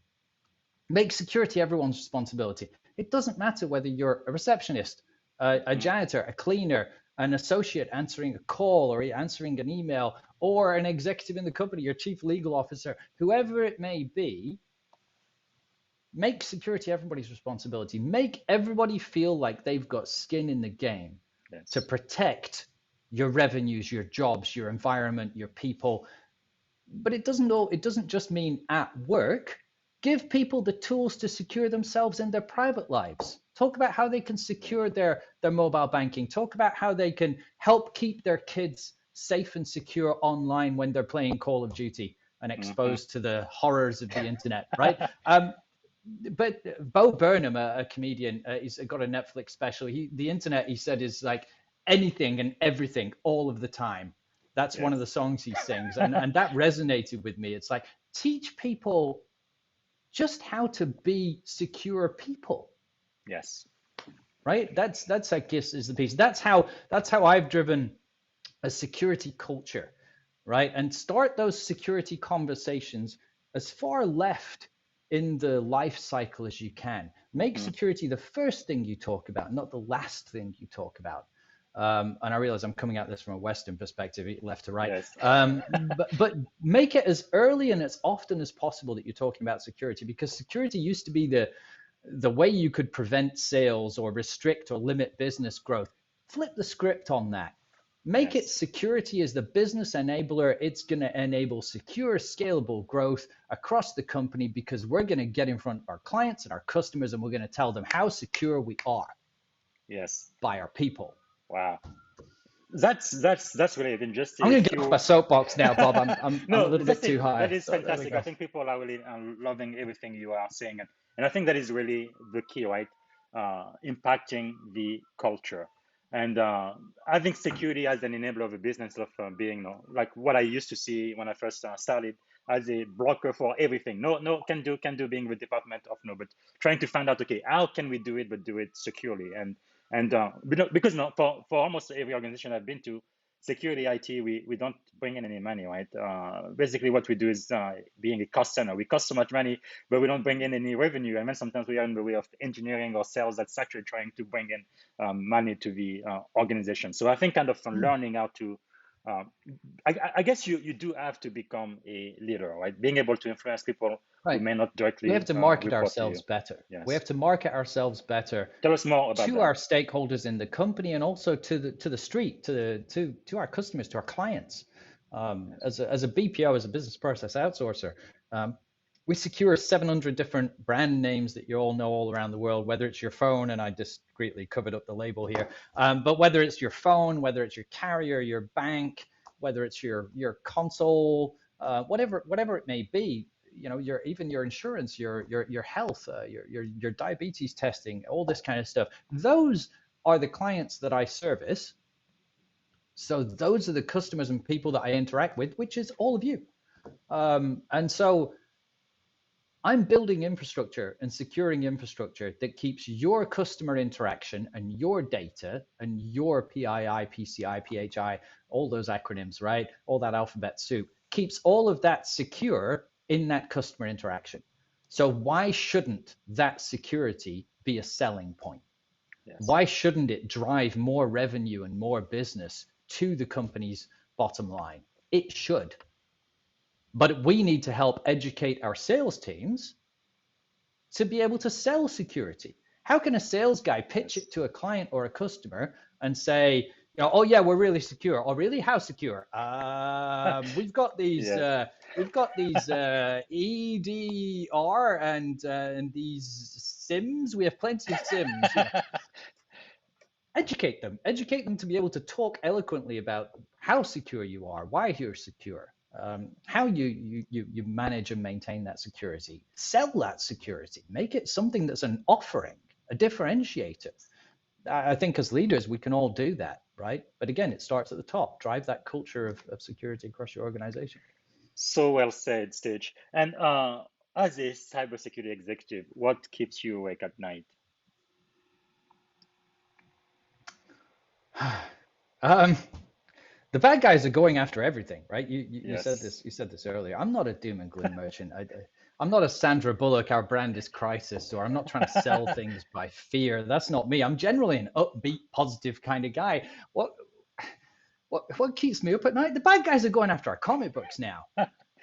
Make security everyone's responsibility. It doesn't matter whether you're a receptionist, a janitor, a cleaner, an associate answering a call or answering an email, or an executive in the company, your chief legal officer, whoever it may be. Make security everybody's responsibility. Make everybody feel like they've got skin in the game Yes. to protect your revenues, your jobs, your environment, your people. But it doesn't just mean at work. Give people the tools to secure themselves in their private lives. Talk about how they can secure their mobile banking. Talk about how they can help keep their kids safe and secure online when they're playing Call of Duty and exposed to the horrors of the internet, right? But Bo Burnham, a comedian, he's got a Netflix special. The internet, he said, is like anything and everything all of the time. That's one of the songs he sings, and that resonated with me. It's like, teach people just how to be secure people. Yes. Right. That's I guess is the piece. That's how I've driven a security culture, right? And start those security conversations as far left in the life cycle as you can. Make security the first thing you talk about, not the last thing you talk about. And I realize I'm coming at this from a Western perspective, left to right. Yes. But make it as early and as often as possible that you're talking about security, because security used to be the way you could prevent sales or restrict or limit business growth. Flip the script on that. Make it security as the business enabler. It's going to enable secure, scalable growth across the company, because we're going to get in front of our clients and our customers, and we're going to tell them how secure we are. Yes. By our people. Wow. That's really interesting. I'm going to get off my soapbox now, Bob. I'm No, a little bit too high. That is fantastic. I think people are really loving everything you are saying, and I think that is really the key, right? Impacting the culture, and I think security as an enabler of a business of being, like what I used to see when I first started as a blocker for everything. No, can do being the department of no, but trying to find out, okay, how can we do it, but do it securely, and because for almost every organization I've been to, security IT, we don't bring in any money, right? Basically, what we do is being a cost center. We cost so much money, but we don't bring in any revenue. And then sometimes we are in the way of engineering or sales that's actually trying to bring in money to the organization. So I think kind of learning how to, I guess you do have to become a leader, right? Being able to influence people who may not directly. We have to market report ourselves to you. better. Yes. We have to market ourselves better. Tell us more about to that. our stakeholders in the company, and also to the street, to our customers, to our clients. As a BPO, as a business process outsourcer, we secure 700 different brand names that you all know all around the world, whether it's your phone, and I discreetly covered up the label here, but whether it's your phone, whether it's your carrier, your bank, whether it's your console, whatever it may be, even your insurance, your health, your diabetes testing, all this kind of stuff. Those are the clients that I service. So those are the customers and people that I interact with, which is all of you. And so I'm building infrastructure and securing infrastructure that keeps your customer interaction and your data and your PII, PCI, PHI, all those acronyms, right? All that alphabet soup, keeps all of that secure in that customer interaction. So why shouldn't that security be a selling point? Yes. Why shouldn't it drive more revenue and more business to the company's bottom line? It should. But we need to help educate our sales teams to be able to sell security. How can a sales guy pitch it to a client or a customer and say, oh yeah, we're really secure. Oh really? How secure? We've got these Yes. EDR and these SIMs. We have plenty of SIMs. Educate them to be able to talk eloquently about how secure you are, why you're secure, how you manage and maintain that security. Sell that security, make it something that's an offering, a differentiator. I think as leaders we can all do that, right? But again, it starts at the top. Drive that culture of security across your organization. So well said, Stitch. And as a cybersecurity executive, what keeps you awake at night? um, the bad guys are going after everything, right? You said Yes. this. You said this earlier. I'm not a doom and gloom merchant. I'm not a Sandra Bullock. Our brand is crisis, or I'm not trying to sell things by fear. That's not me. I'm generally an upbeat, positive kind of guy. What keeps me up at night? The bad guys are going after our comic books now.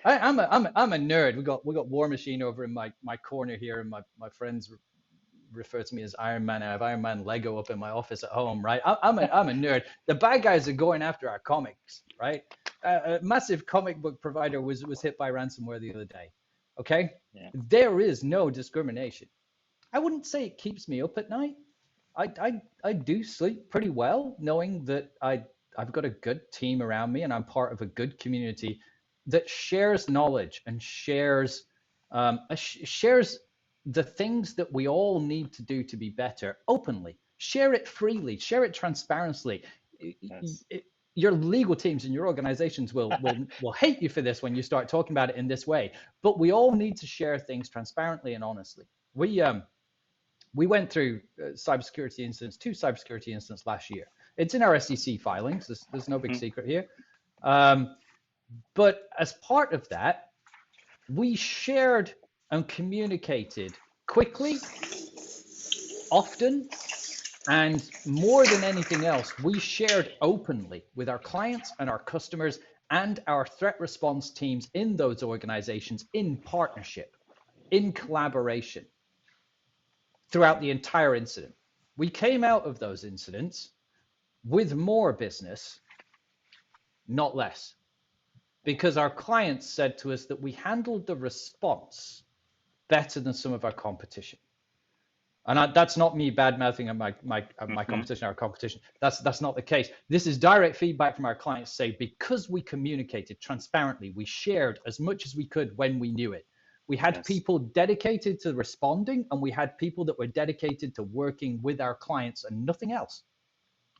I'm a nerd. We got War Machine over in my corner here, and my friends refer to me as Iron Man. I have Iron Man Lego up in my office at home, right? I'm a nerd. The bad guys are going after our comics, right? A massive comic book provider was hit by ransomware the other day. Okay, Yeah. there is no discrimination. I wouldn't say it keeps me up at night. I do sleep pretty well knowing that I've got a good team around me and I'm part of a good community that shares knowledge and shares the things that we all need to do to be better openly. Share it freely, share it transparently. Yes. Your legal teams and your organizations will hate you for this when you start talking about it in this way. But we all need to share things transparently and honestly. We went through two cybersecurity incidents last year. It's in our SEC filings. There's no big secret here. But as part of that, we shared and communicated quickly, often, and more than anything else, we shared openly with our clients and our customers and our threat response teams in those organizations in partnership, in collaboration throughout the entire incident. We came out of those incidents with more business, not less, because our clients said to us that we handled the response better than some of our competition. And that's not me bad mouthing my competition, our competition. That's not the case. This is direct feedback from our clients say, because we communicated transparently, we shared as much as we could when we knew it. We had people dedicated to responding, and we had people that were dedicated to working with our clients and nothing else.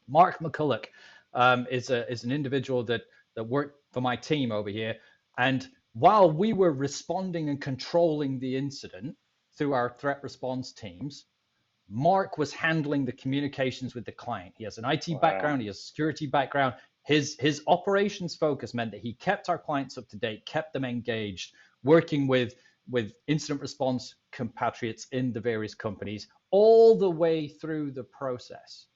Mark McCulloch is an individual that worked for my team over here. And while we were responding and controlling the incident through our threat response teams, Mark was handling the communications with the client. He has an IT background, he has a security background. His operations focus meant that he kept our clients up to date, kept them engaged, working with incident response compatriots in the various companies all the way through the process.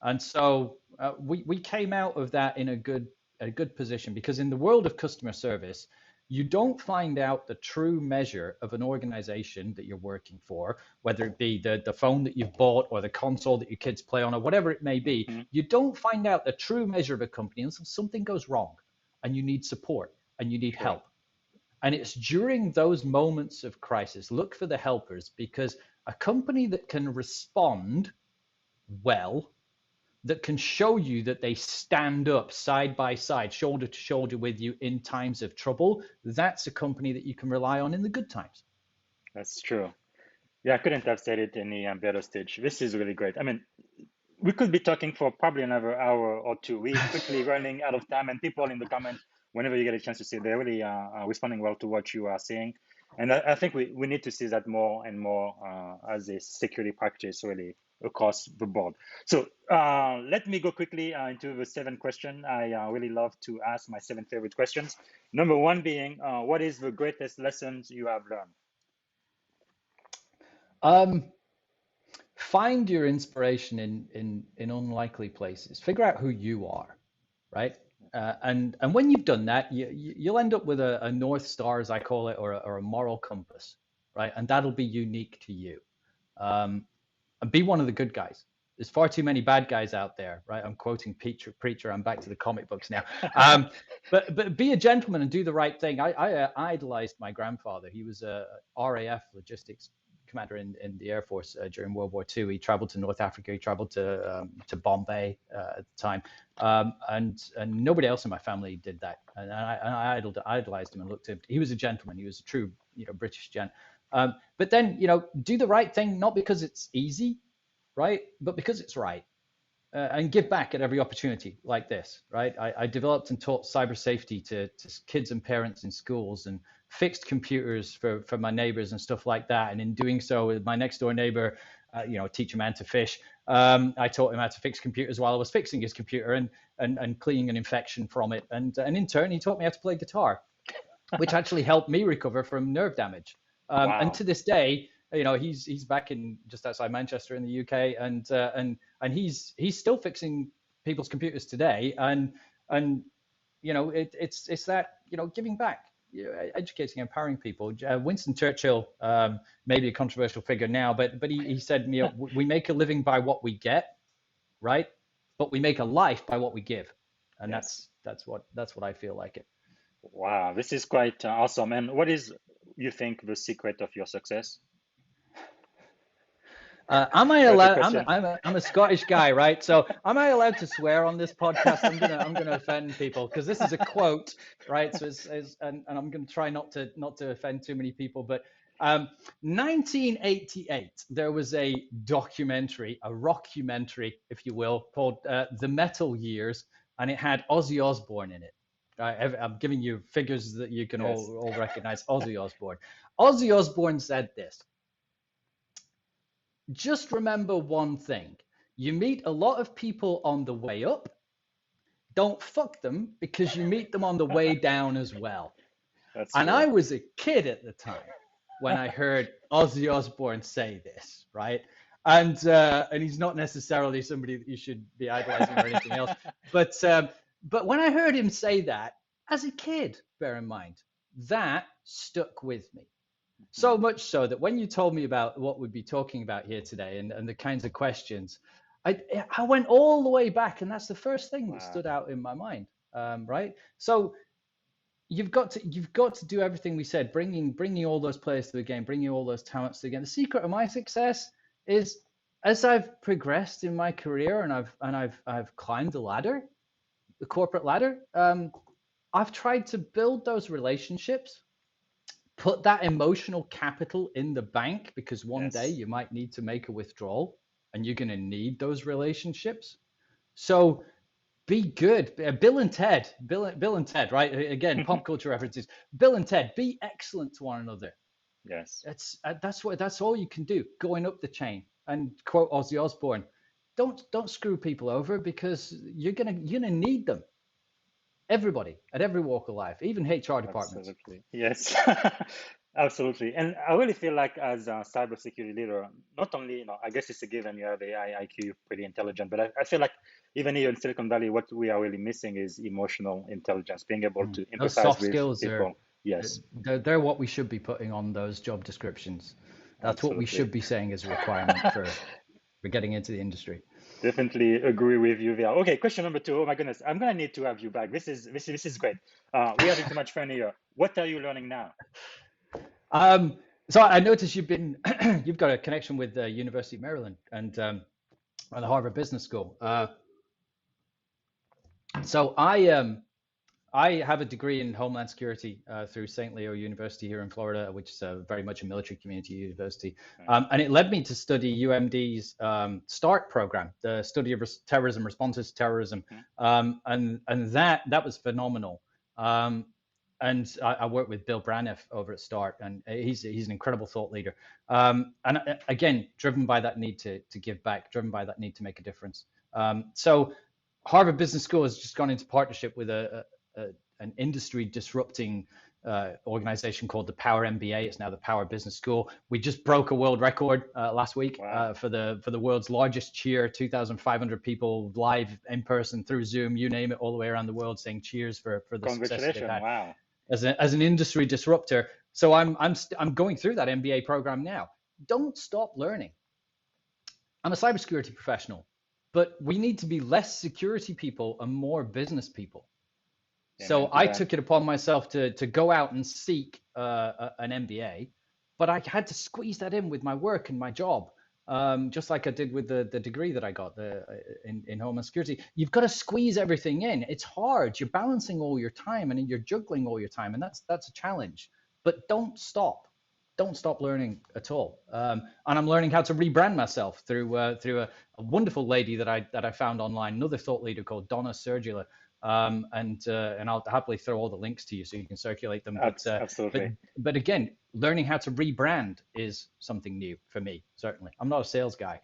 And so we came out of that in a good position, because in the world of customer service, you don't find out the true measure of an organization that you're working for, whether it be the phone that you've bought or the console that your kids play on or whatever it may be. You don't find out the true measure of a company until something goes wrong and you need support and you need help. And it's during those moments of crisis, look for the helpers, because a company that can respond well, that can show you that they stand up side by side, shoulder to shoulder with you in times of trouble, that's a company that you can rely on in the good times. That's true. Yeah, I couldn't have said it any better, Stitch. This is really great. I mean, we could be talking for probably another hour or two. We're quickly running out of time, and people in the comment, whenever you get a chance to say, they're really responding well to what you are saying. And I think we need to see that more and more as a security practice really across the board. So let me go quickly into the 7 question. I really love to ask my 7 favorite questions. Number 1 being, what is the greatest lessons you have learned? Find your inspiration in unlikely places. Figure out who you are, right? And when you've done that, you'll end up with a North Star, as I call it, or a moral compass, right? And that'll be unique to you. And be one of the good guys. There's far too many bad guys out there, right? I'm quoting Preacher. I'm back to the comic books now. But be a gentleman and do the right thing. I idolized my grandfather. He was a RAF logistics commander in the Air Force during World War II. He traveled to North Africa. He traveled to Bombay at the time, and nobody else in my family did that. And I idolized him and looked to him. He was a gentleman. He was a true, British gent. But then, do the right thing, not because it's easy, right, but because it's right. And give back at every opportunity like this, right? I developed and taught cyber safety to kids and parents in schools, and fixed computers for my neighbors and stuff like that. And in doing so, with my next door neighbor, teach him how to fish. I taught him how to fix computers while I was fixing his computer and cleaning an infection from it. And in turn, he taught me how to play guitar, which actually helped me recover from nerve damage. Wow. And to this day, he's back in just outside Manchester in the UK, and he's still fixing people's computers today. And it's that giving back, educating, empowering people. Winston Churchill, maybe a controversial figure now, but he said, we make a living by what we get, right? But we make a life by what we give, and Yes. that's what I feel like it. Wow, this is quite awesome. And what is, you think, the secret of your success? Am I allowed? I'm a Scottish guy, right? So am I allowed to swear on this podcast? I'm gonna offend people because this is a quote, right? So and I'm gonna try not to offend too many people. But 1988, there was a documentary, a rockumentary, if you will, called The Metal Years, and it had Ozzy Osbourne in it. I'm giving you figures that you can all recognize. Ozzy Osbourne. Ozzy Osbourne said this: just remember one thing. You meet a lot of people on the way up. Don't fuck them, because you meet them on the way down as well. And I was a kid at the time when I heard Ozzy Osbourne say this, right? And he's not necessarily somebody that you should be idolizing or anything else. But when I heard him say that as a kid, bear in mind, that stuck with me. So much so that when you told me about what we'd be talking about here today and the kinds of questions, I went all the way back, and that's the first thing that stood out in my mind, right? So you've got to do everything we said, bringing all those players to the game, bringing all those talents to the game. The secret of my success is, as I've progressed in my career and I've climbed the ladder, the corporate ladder, I've tried to build those relationships. Put that emotional capital in the bank, because one day you might need to make a withdrawal and you're going to need those relationships. So be good. Bill and Ted, right? Again, pop culture references. Bill and Ted, be excellent to one another. Yes. That's all you can do going up the chain. And quote Ozzy Osbourne, don't screw people over, because you're gonna need them. Everybody at every walk of life, even HR departments. Absolutely. Yes. Absolutely. And I really feel like, as a cybersecurity leader, not only, I guess it's a given, you have AI IQ, pretty intelligent, but I feel like even here in Silicon Valley, what we are really missing is emotional intelligence, being able to empathize soft with skills people. Yes. They're what we should be putting on those job descriptions. That's Absolutely. What we should be saying as a requirement for getting into the industry. Definitely agree with you there. Okay, question number 2. Oh my goodness, I'm gonna need to have you back. This is great. We're having too much fun here. What are you learning now? So I noticed you've got a connection with the University of Maryland and the Harvard Business School. So I have a degree in Homeland Security through St. Leo University here in Florida, which is very much a military community university. And it led me to study UMD's START program, the study of terrorism, responses to terrorism. And that was phenomenal. I work with Bill Braniff over at Start, and he's an incredible thought leader. And again, driven by that need to give back, driven by that need to make a difference. So Harvard Business School has just gone into partnership with an industry disrupting organization called the Power MBA. It's now the Power Business School. We just broke a world record last week for the world's largest cheer, 2,500 people live in person through Zoom, you name it, all the way around the world, saying cheers for the success that they've had. Wow. As an industry disruptor. So I'm going through that MBA program now. Don't stop learning. I'm a cybersecurity professional, but we need to be less security people and more business people. So I took it upon myself to go out and seek an MBA, but I had to squeeze that in with my work and my job, just like I did with the degree that I got in Homeland Security. You've got to squeeze everything in. It's hard. You're balancing all your time and you're juggling all your time, and that's a challenge. But don't stop. Don't stop learning at all. And I'm learning how to rebrand myself through a wonderful lady that I found online, another thought leader called Donna Sergula. And I'll happily throw all the links to you so you can circulate them. Absolutely. But again, learning how to rebrand is something new for me, certainly. I'm not a sales guy.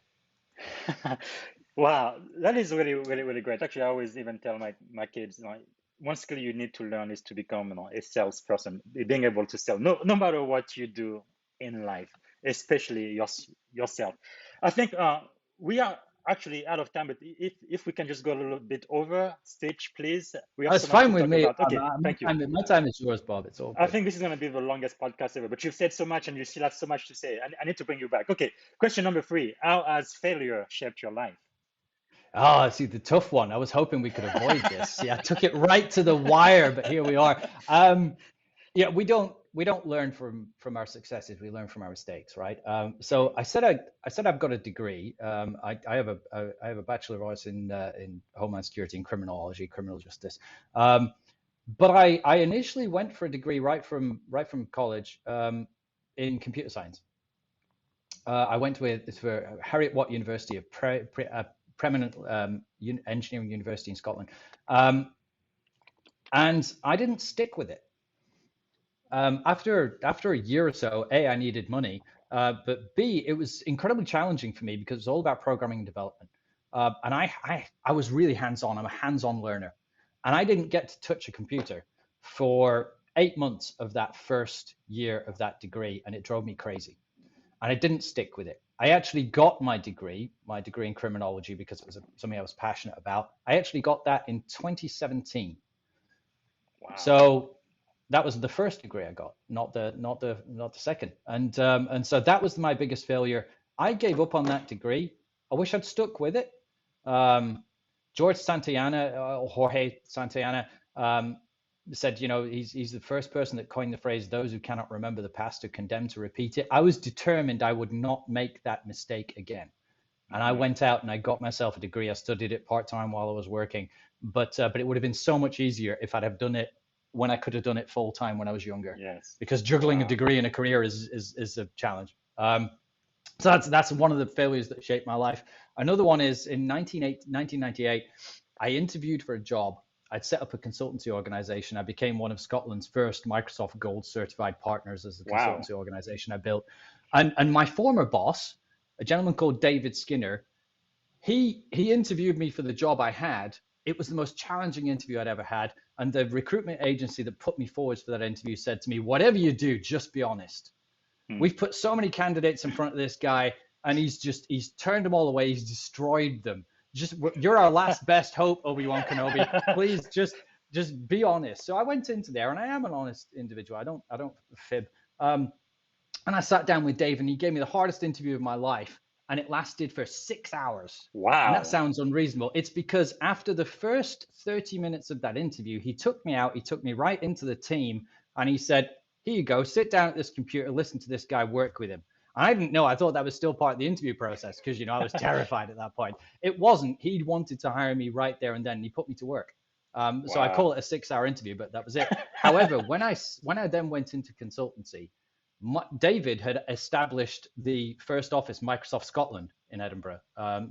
Wow, that is really, really, really great. Actually, I always even tell my kids, one skill you need to learn is to become, a salesperson, being able to sell, no matter what you do in life, especially yourself. I think we are actually out of time, but if we can just go a little bit over stage, please. We have That's so much fine to with talk me. about. Okay, thank you. My time is yours, Bob. It's all good. I think this is going to be the longest podcast ever, but you've said so much and you still have so much to say. I need to bring you back. Okay, question number 3. How has failure shaped your life? Oh, see, the tough one. I was hoping we could avoid this. Yeah, I took it right to the wire, but here we are. Yeah, we don't learn from our successes. We learn from our mistakes, right? So I said I've got a degree. I have a Bachelor of Arts in Homeland Security and Criminology, criminal justice. But I initially went for a degree right from college in computer science. I went for Harriet Watt University, a preeminent engineering university in Scotland, and I didn't stick with it. After a year or so, A, I needed money, but B, it was incredibly challenging for me because it's all about programming and development. And I was really hands-on. I'm a hands-on learner, and I didn't get to touch a computer for 8 months of that first year of that degree, and it drove me crazy. And I didn't stick with it. I actually got my degree in criminology, because it was something I was passionate about. I actually got that in 2017. Wow. So that was the first degree I got, not the second. And so that was my biggest failure. I gave up on that degree. I wish I'd stuck with it. Jorge Santayana said, he's the first person that coined the phrase, "Those who cannot remember the past are condemned to repeat it." I was determined I would not make that mistake again. And I went out and I got myself a degree. I studied it part-time while I was working, but it would have been so much easier if I'd have done it when I could have done it full-time when I was younger. Yes. Because juggling a degree and a career is a challenge. So that's one of the failures that shaped my life. Another one is in 1998, I interviewed for a job. I'd set up a consultancy organization. I became one of Scotland's first Microsoft Gold certified partners as a consultancy organization I built. And my former boss, a gentleman called David Skinner, he interviewed me for the job I had. It was the most challenging interview I'd ever had. And the recruitment agency that put me forward for that interview said to me, "Whatever you do, just be honest. We've put so many candidates in front of this guy, and he's turned them all away. He's destroyed them. You're our last best hope, Obi-Wan Kenobi. Please just be honest." So I went into there, and I am an honest individual. I don't fib. And I sat down with Dave, and he gave me the hardest interview of my life, and it lasted for 6 hours. Wow. And that sounds unreasonable. It's because after the first 30 minutes of that interview, he took me out, he took me right into the team, and he said, "Here you go, sit down at this computer, listen to this guy, work with him." I didn't know. I thought that was still part of the interview process because, I was terrified at that point. It wasn't. He wanted to hire me right there and then, and he put me to work. So I call it a 6-hour interview, but that was it. However, when I then went into consultancy, David had established the first office, Microsoft Scotland, in Edinburgh.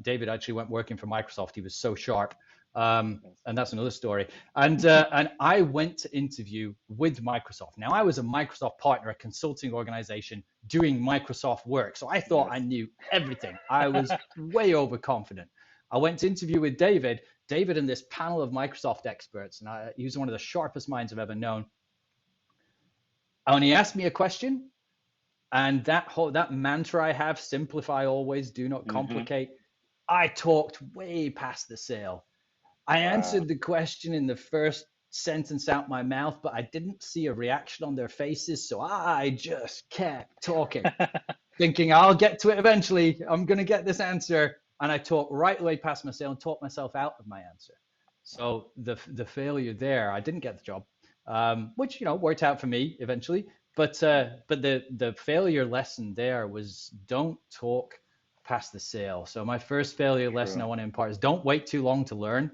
David actually went working for Microsoft. He was so sharp. And that's another story. And I went to interview with Microsoft. Now, I was a Microsoft partner, a consulting organization doing Microsoft work. So I thought I Yes. knew everything. I was way overconfident. I went to interview with David and this panel of Microsoft experts. And he was one of the sharpest minds I've ever known. And he asked me a question. And that mantra I have, simplify always, do not complicate. I talked way past the sale. I answered the question in the first sentence out my mouth, but I didn't see a reaction on their faces. So I just kept talking, thinking I'll get to it eventually. I'm going to get this answer. And I talked right away past my sale and talked myself out of my answer. So the failure there, I didn't get the job, which, worked out for me eventually. But the failure lesson there was don't talk past the sale. So my first failure lesson I want to impart is don't wait too long to learn,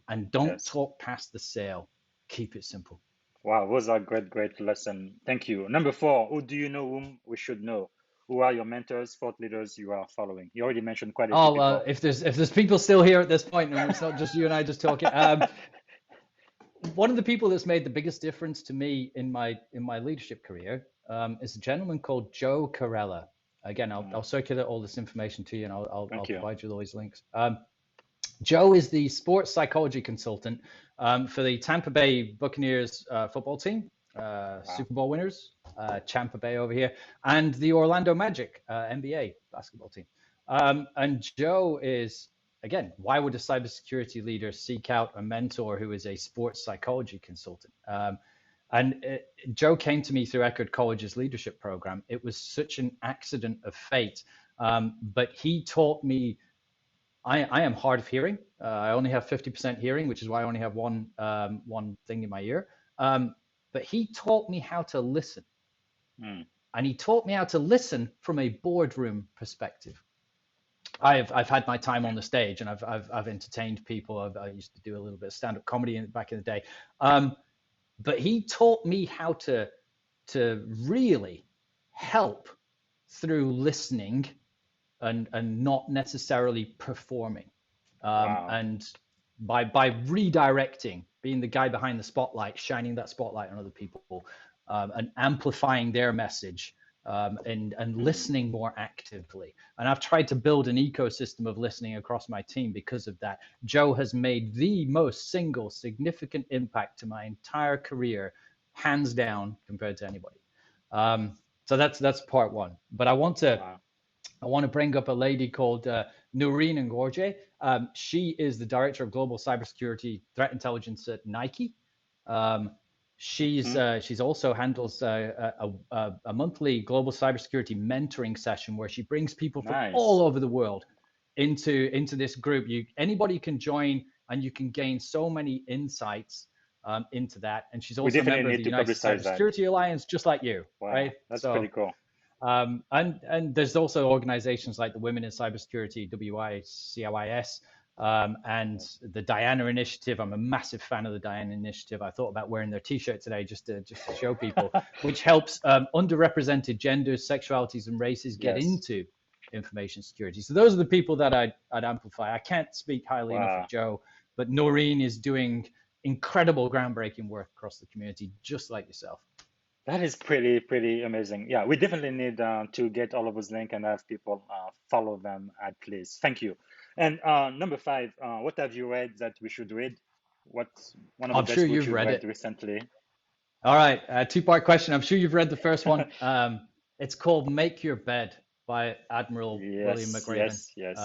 and don't talk past the sale. Keep it simple. Wow, those are great lesson. Thank you. Number 4, who do you know whom we should know? Who are your mentors, thought leaders you are following? You already mentioned quite a few people. If there's people still here at this point, and it's not just you and I just talking. One of the people that's made the biggest difference to me in my leadership career is a gentleman called Joe Carella. Again, I'll circulate all this information to you, and I'll provide you with all these links. Joe is the sports psychology consultant for the Tampa Bay Buccaneers football team, Super Bowl winners, Tampa Bay over here, and the Orlando Magic NBA basketball team. And Joe is, again, why would a cybersecurity leader seek out a mentor who is a sports psychology consultant? Joe came to me through Eckerd College's leadership program. It was such an accident of fate, but he taught me. I am hard of hearing. I only have 50% hearing, which is why I only have one thing in my ear. But he taught me how to listen, and he taught me how to listen from a boardroom perspective. I've had my time on the stage, and I've entertained people. I used to do a little bit of stand-up comedy back in the day, but he taught me how to really help through listening and not necessarily performing, and by redirecting, being the guy behind the spotlight, shining that spotlight on other people, and amplifying their message. And listening more actively. And I've tried to build an ecosystem of listening across my team because of that. Joe has made the most single significant impact to my entire career, hands down, compared to anybody. So that's part one. But I want to bring up a lady called Noreen Ngorje. She is the director of global cybersecurity threat intelligence at Nike. She's also handles a monthly global cybersecurity mentoring session where she brings people from all over the world into this group. Anybody can join, and you can gain so many insights into that. And she's also a member of the United Cybersecurity Alliance, just like you. Right? That's pretty cool. And there's also organizations like the Women in Cybersecurity, WICYS, and the Diana Initiative. I'm a massive fan of the Diana Initiative. I thought about wearing their T-shirt today just to show people, which helps underrepresented genders, sexualities, and races get into information security. So those are the people that I'd amplify. I can't speak highly enough of Joe, but Noreen is doing incredible, groundbreaking work across the community, just like yourself. That is pretty amazing. Yeah, we definitely need to get all of those links and have people follow them at least. Thank you. And number 5, what have you read that we should read? What's one of the best books you've read recently? All right, 2-part question. I'm sure you've read the first one. It's called Make Your Bed by Admiral William McRaven. Yes.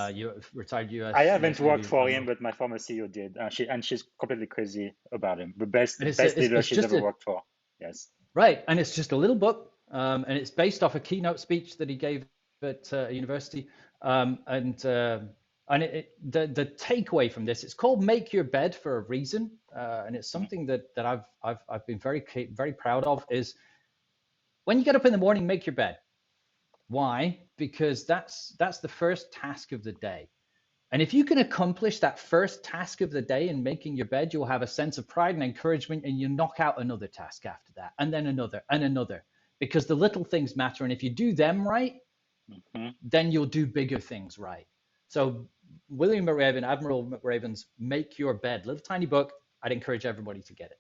Retired US. I haven't worked for him, but my former CEO did. She's completely crazy about him. The best leader she's ever worked for. Yes. Right, and it's just a little book, and it's based off a keynote speech that he gave at a university. And the takeaway from this, it's called Make Your Bed for a reason, and it's something that I've been very proud of. Is when you get up in the morning, make your bed. Why? Because that's the first task of the day. And if you can accomplish that first task of the day in making your bed, you'll have a sense of pride and encouragement, and you knock out another task after that, and then another and another, because the little things matter. And if you do them right, then you'll do bigger things right. So William McRaven, Admiral McRaven's Make Your Bed, little tiny book. I'd encourage everybody to get it.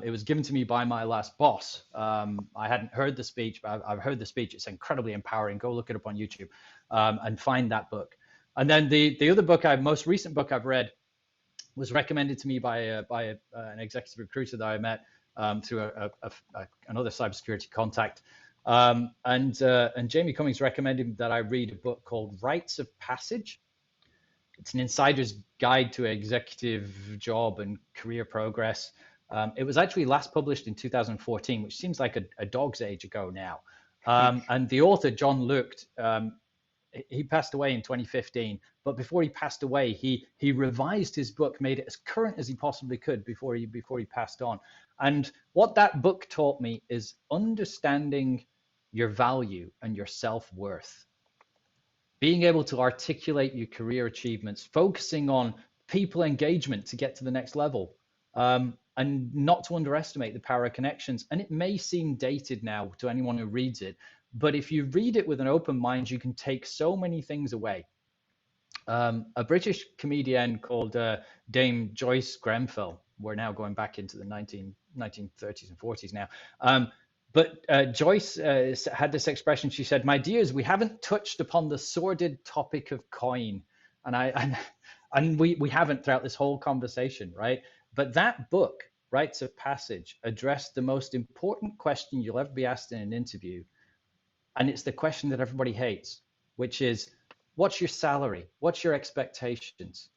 It was given to me by my last boss. I hadn't heard the speech, but I've heard the speech. It's incredibly empowering. Go look it up on YouTube and find that book. And then the other book, most recent book I've read, was recommended to me by an executive recruiter that I met through another cybersecurity contact. And Jamie Cummings recommended that I read a book called Rites of Passage. It's an insider's guide to executive job and career progress. It was actually last published in 2014, which seems like a dog's age ago now. And the author, John Lucht, he passed away in 2015. But before he passed away, he revised his book, made it as current as he possibly could before he passed on. And what that book taught me is understanding your value and your self-worth. Being able to articulate your career achievements, focusing on people engagement to get to the next level, and not to underestimate the power of connections. And it may seem dated now to anyone who reads it, but if you read it with an open mind, you can take so many things away. A British comedian called Dame Joyce Grenfell, we're now going back into the 1930s and 40s now, but Joyce had this expression. She said, "My dears, we haven't touched upon the sordid topic of coin." And we haven't throughout this whole conversation, right? But that book, Rites of Passage, addressed the most important question you'll ever be asked in an interview. And it's the question that everybody hates, which is, what's your salary? What's your expectations?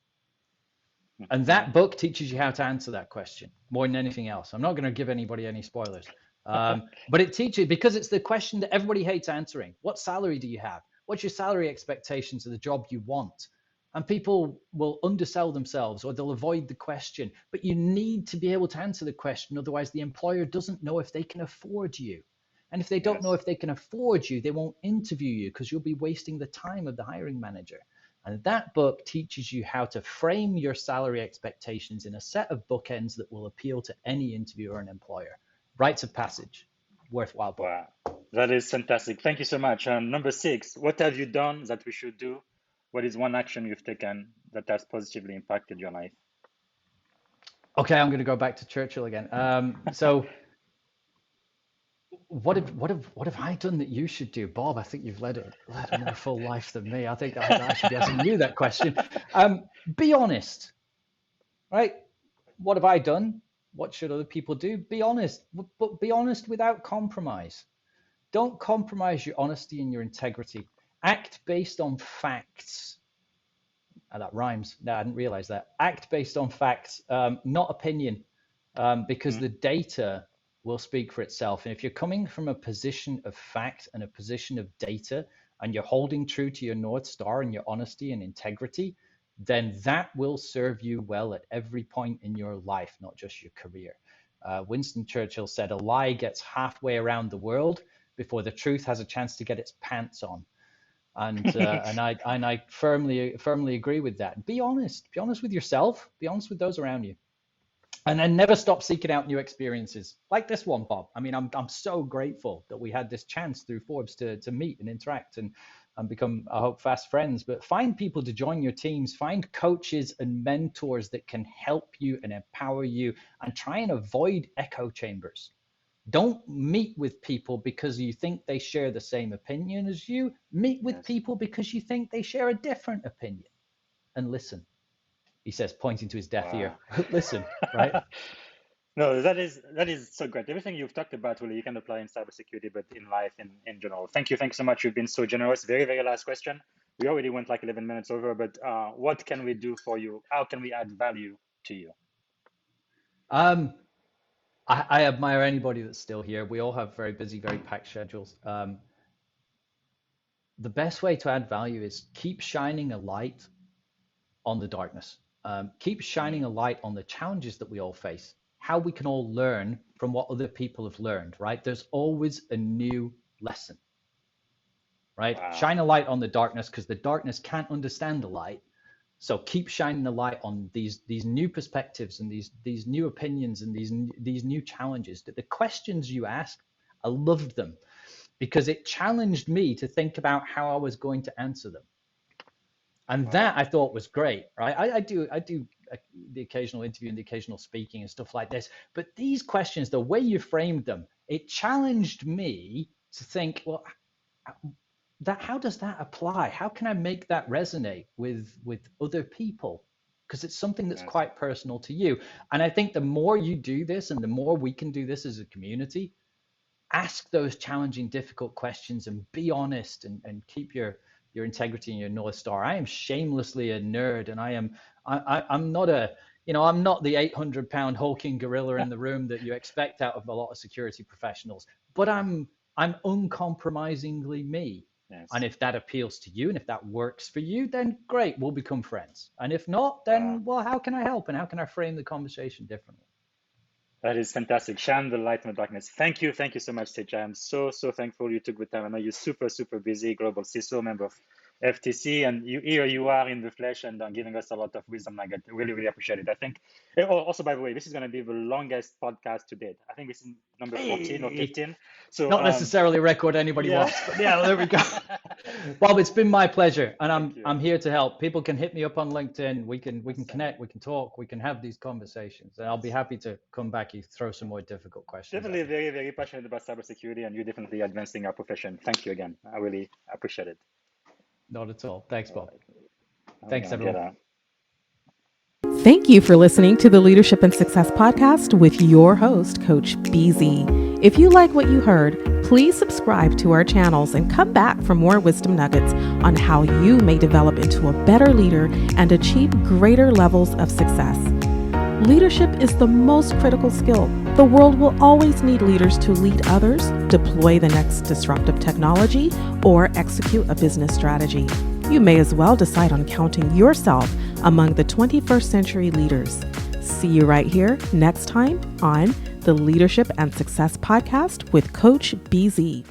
And that book teaches you how to answer that question more than anything else. I'm not going to give anybody any spoilers. But it teaches, because it's the question that everybody hates answering. What salary do you have? What's your salary expectations of the job you want? And people will undersell themselves or they'll avoid the question. But you need to be able to answer the question. Otherwise, the employer doesn't know if they can afford you. And if they don't know if they can afford you, they won't interview you because you'll be wasting the time of the hiring manager. And that book teaches you how to frame your salary expectations in a set of bookends that will appeal to any interviewer and employer. Rites of Passage, worthwhile book. Wow, that is fantastic. Thank you so much. Number 6, what have you done that we should do? What is one action you've taken that has positively impacted your life? Okay, I'm going to go back to Churchill again. So what have I done that you should do? Bob, I think you've led a more full life than me. I think I should be asking you that question. Be honest, right? What have I done? What should other people do? Be honest, but be honest without compromise. Don't compromise your honesty and your integrity. Act based on facts. That rhymes. No, I didn't realize that. Act based on facts, not opinion, because the data will speak for itself. And if you're coming from a position of fact and a position of data, and you're holding true to your North Star and your honesty and integrity, then that will serve you well at every point in your life, not just your career. Winston Churchill said, a lie gets halfway around the world before the truth has a chance to get its pants on. And I firmly agree with that. Be honest with yourself, be honest with those around you. And then never stop seeking out new experiences like this one, Bob. I mean, I'm so grateful that we had this chance through Forbes to meet and interact and become, I hope, fast friends. But find people to join your teams, find coaches and mentors that can help you and empower you, and try and avoid echo chambers. Don't meet with people because you think they share the same opinion as you. Meet with people because you think they share a different opinion, and listen. He says, pointing to his deaf ear. Listen, right? No, that is so great. Everything you've talked about, really, you can apply in cybersecurity, but in life in general. Thank you so much. You've been so generous. Very, very last question. We already went like 11 minutes over, but what can we do for you? How can we add value to you? I admire anybody that's still here. We all have very busy, very packed schedules. The best way to add value is keep shining a light on the darkness. Keep shining a light on the challenges that we all face, how we can all learn from what other people have learned, right? There's always a new lesson, right? Wow. Shine a light on the darkness because the darkness can't understand the light. So keep shining the light on these new perspectives and these new opinions and these new challenges. The questions you asked, I loved them because it challenged me to think about how I was going to answer them. And that I thought was great, right? I do the occasional interview and the occasional speaking and stuff like this. But these questions, the way you framed them, it challenged me to think, well, how does that apply? How can I make that resonate with other people? Because it's something that's Yes. quite personal to you. And I think the more you do this and the more we can do this as a community, ask those challenging, difficult questions and be honest and keep your integrity and your North Star. I am shamelessly a nerd, and I'm not I'm not the 800-pound hulking gorilla in the room that you expect out of a lot of security professionals, but I'm uncompromisingly me. Yes. And if that appeals to you and if that works for you, then great, we'll become friends. And if not, then well, how can I help and how can I frame the conversation differently? That is fantastic. Shine the light in the darkness. Thank you so much, Sage. I am so thankful you took the time. I know you're super busy, global CISO, member of FTC, and you are in the flesh and giving us a lot of wisdom. I really appreciate it. I think. Also, by the way, this is going to be the longest podcast to date. I think this is number 14 or 15. So not necessarily a record anybody wants, but yeah, there we go. Bob, it's been my pleasure, and I'm here to help. People can hit me up on LinkedIn. We can connect. We can talk. We can have these conversations, and I'll be happy to come back and throw some more difficult questions. Definitely very passionate about cybersecurity, and you're definitely advancing our profession. Thank you again. I really appreciate it. Not at all. Thanks, Bob. Thanks, everyone. Thank you for listening to the Leadership and Success Podcast with your host, Coach BZ. If you like what you heard, please subscribe to our channels and come back for more wisdom nuggets on how you may develop into a better leader and achieve greater levels of success. Leadership is the most critical skill. The world will always need leaders to lead others, deploy the next disruptive technology, or execute a business strategy. You may as well decide on counting yourself among the 21st century leaders. See you right here next time on the Leadership and Success Podcast with Coach BZ.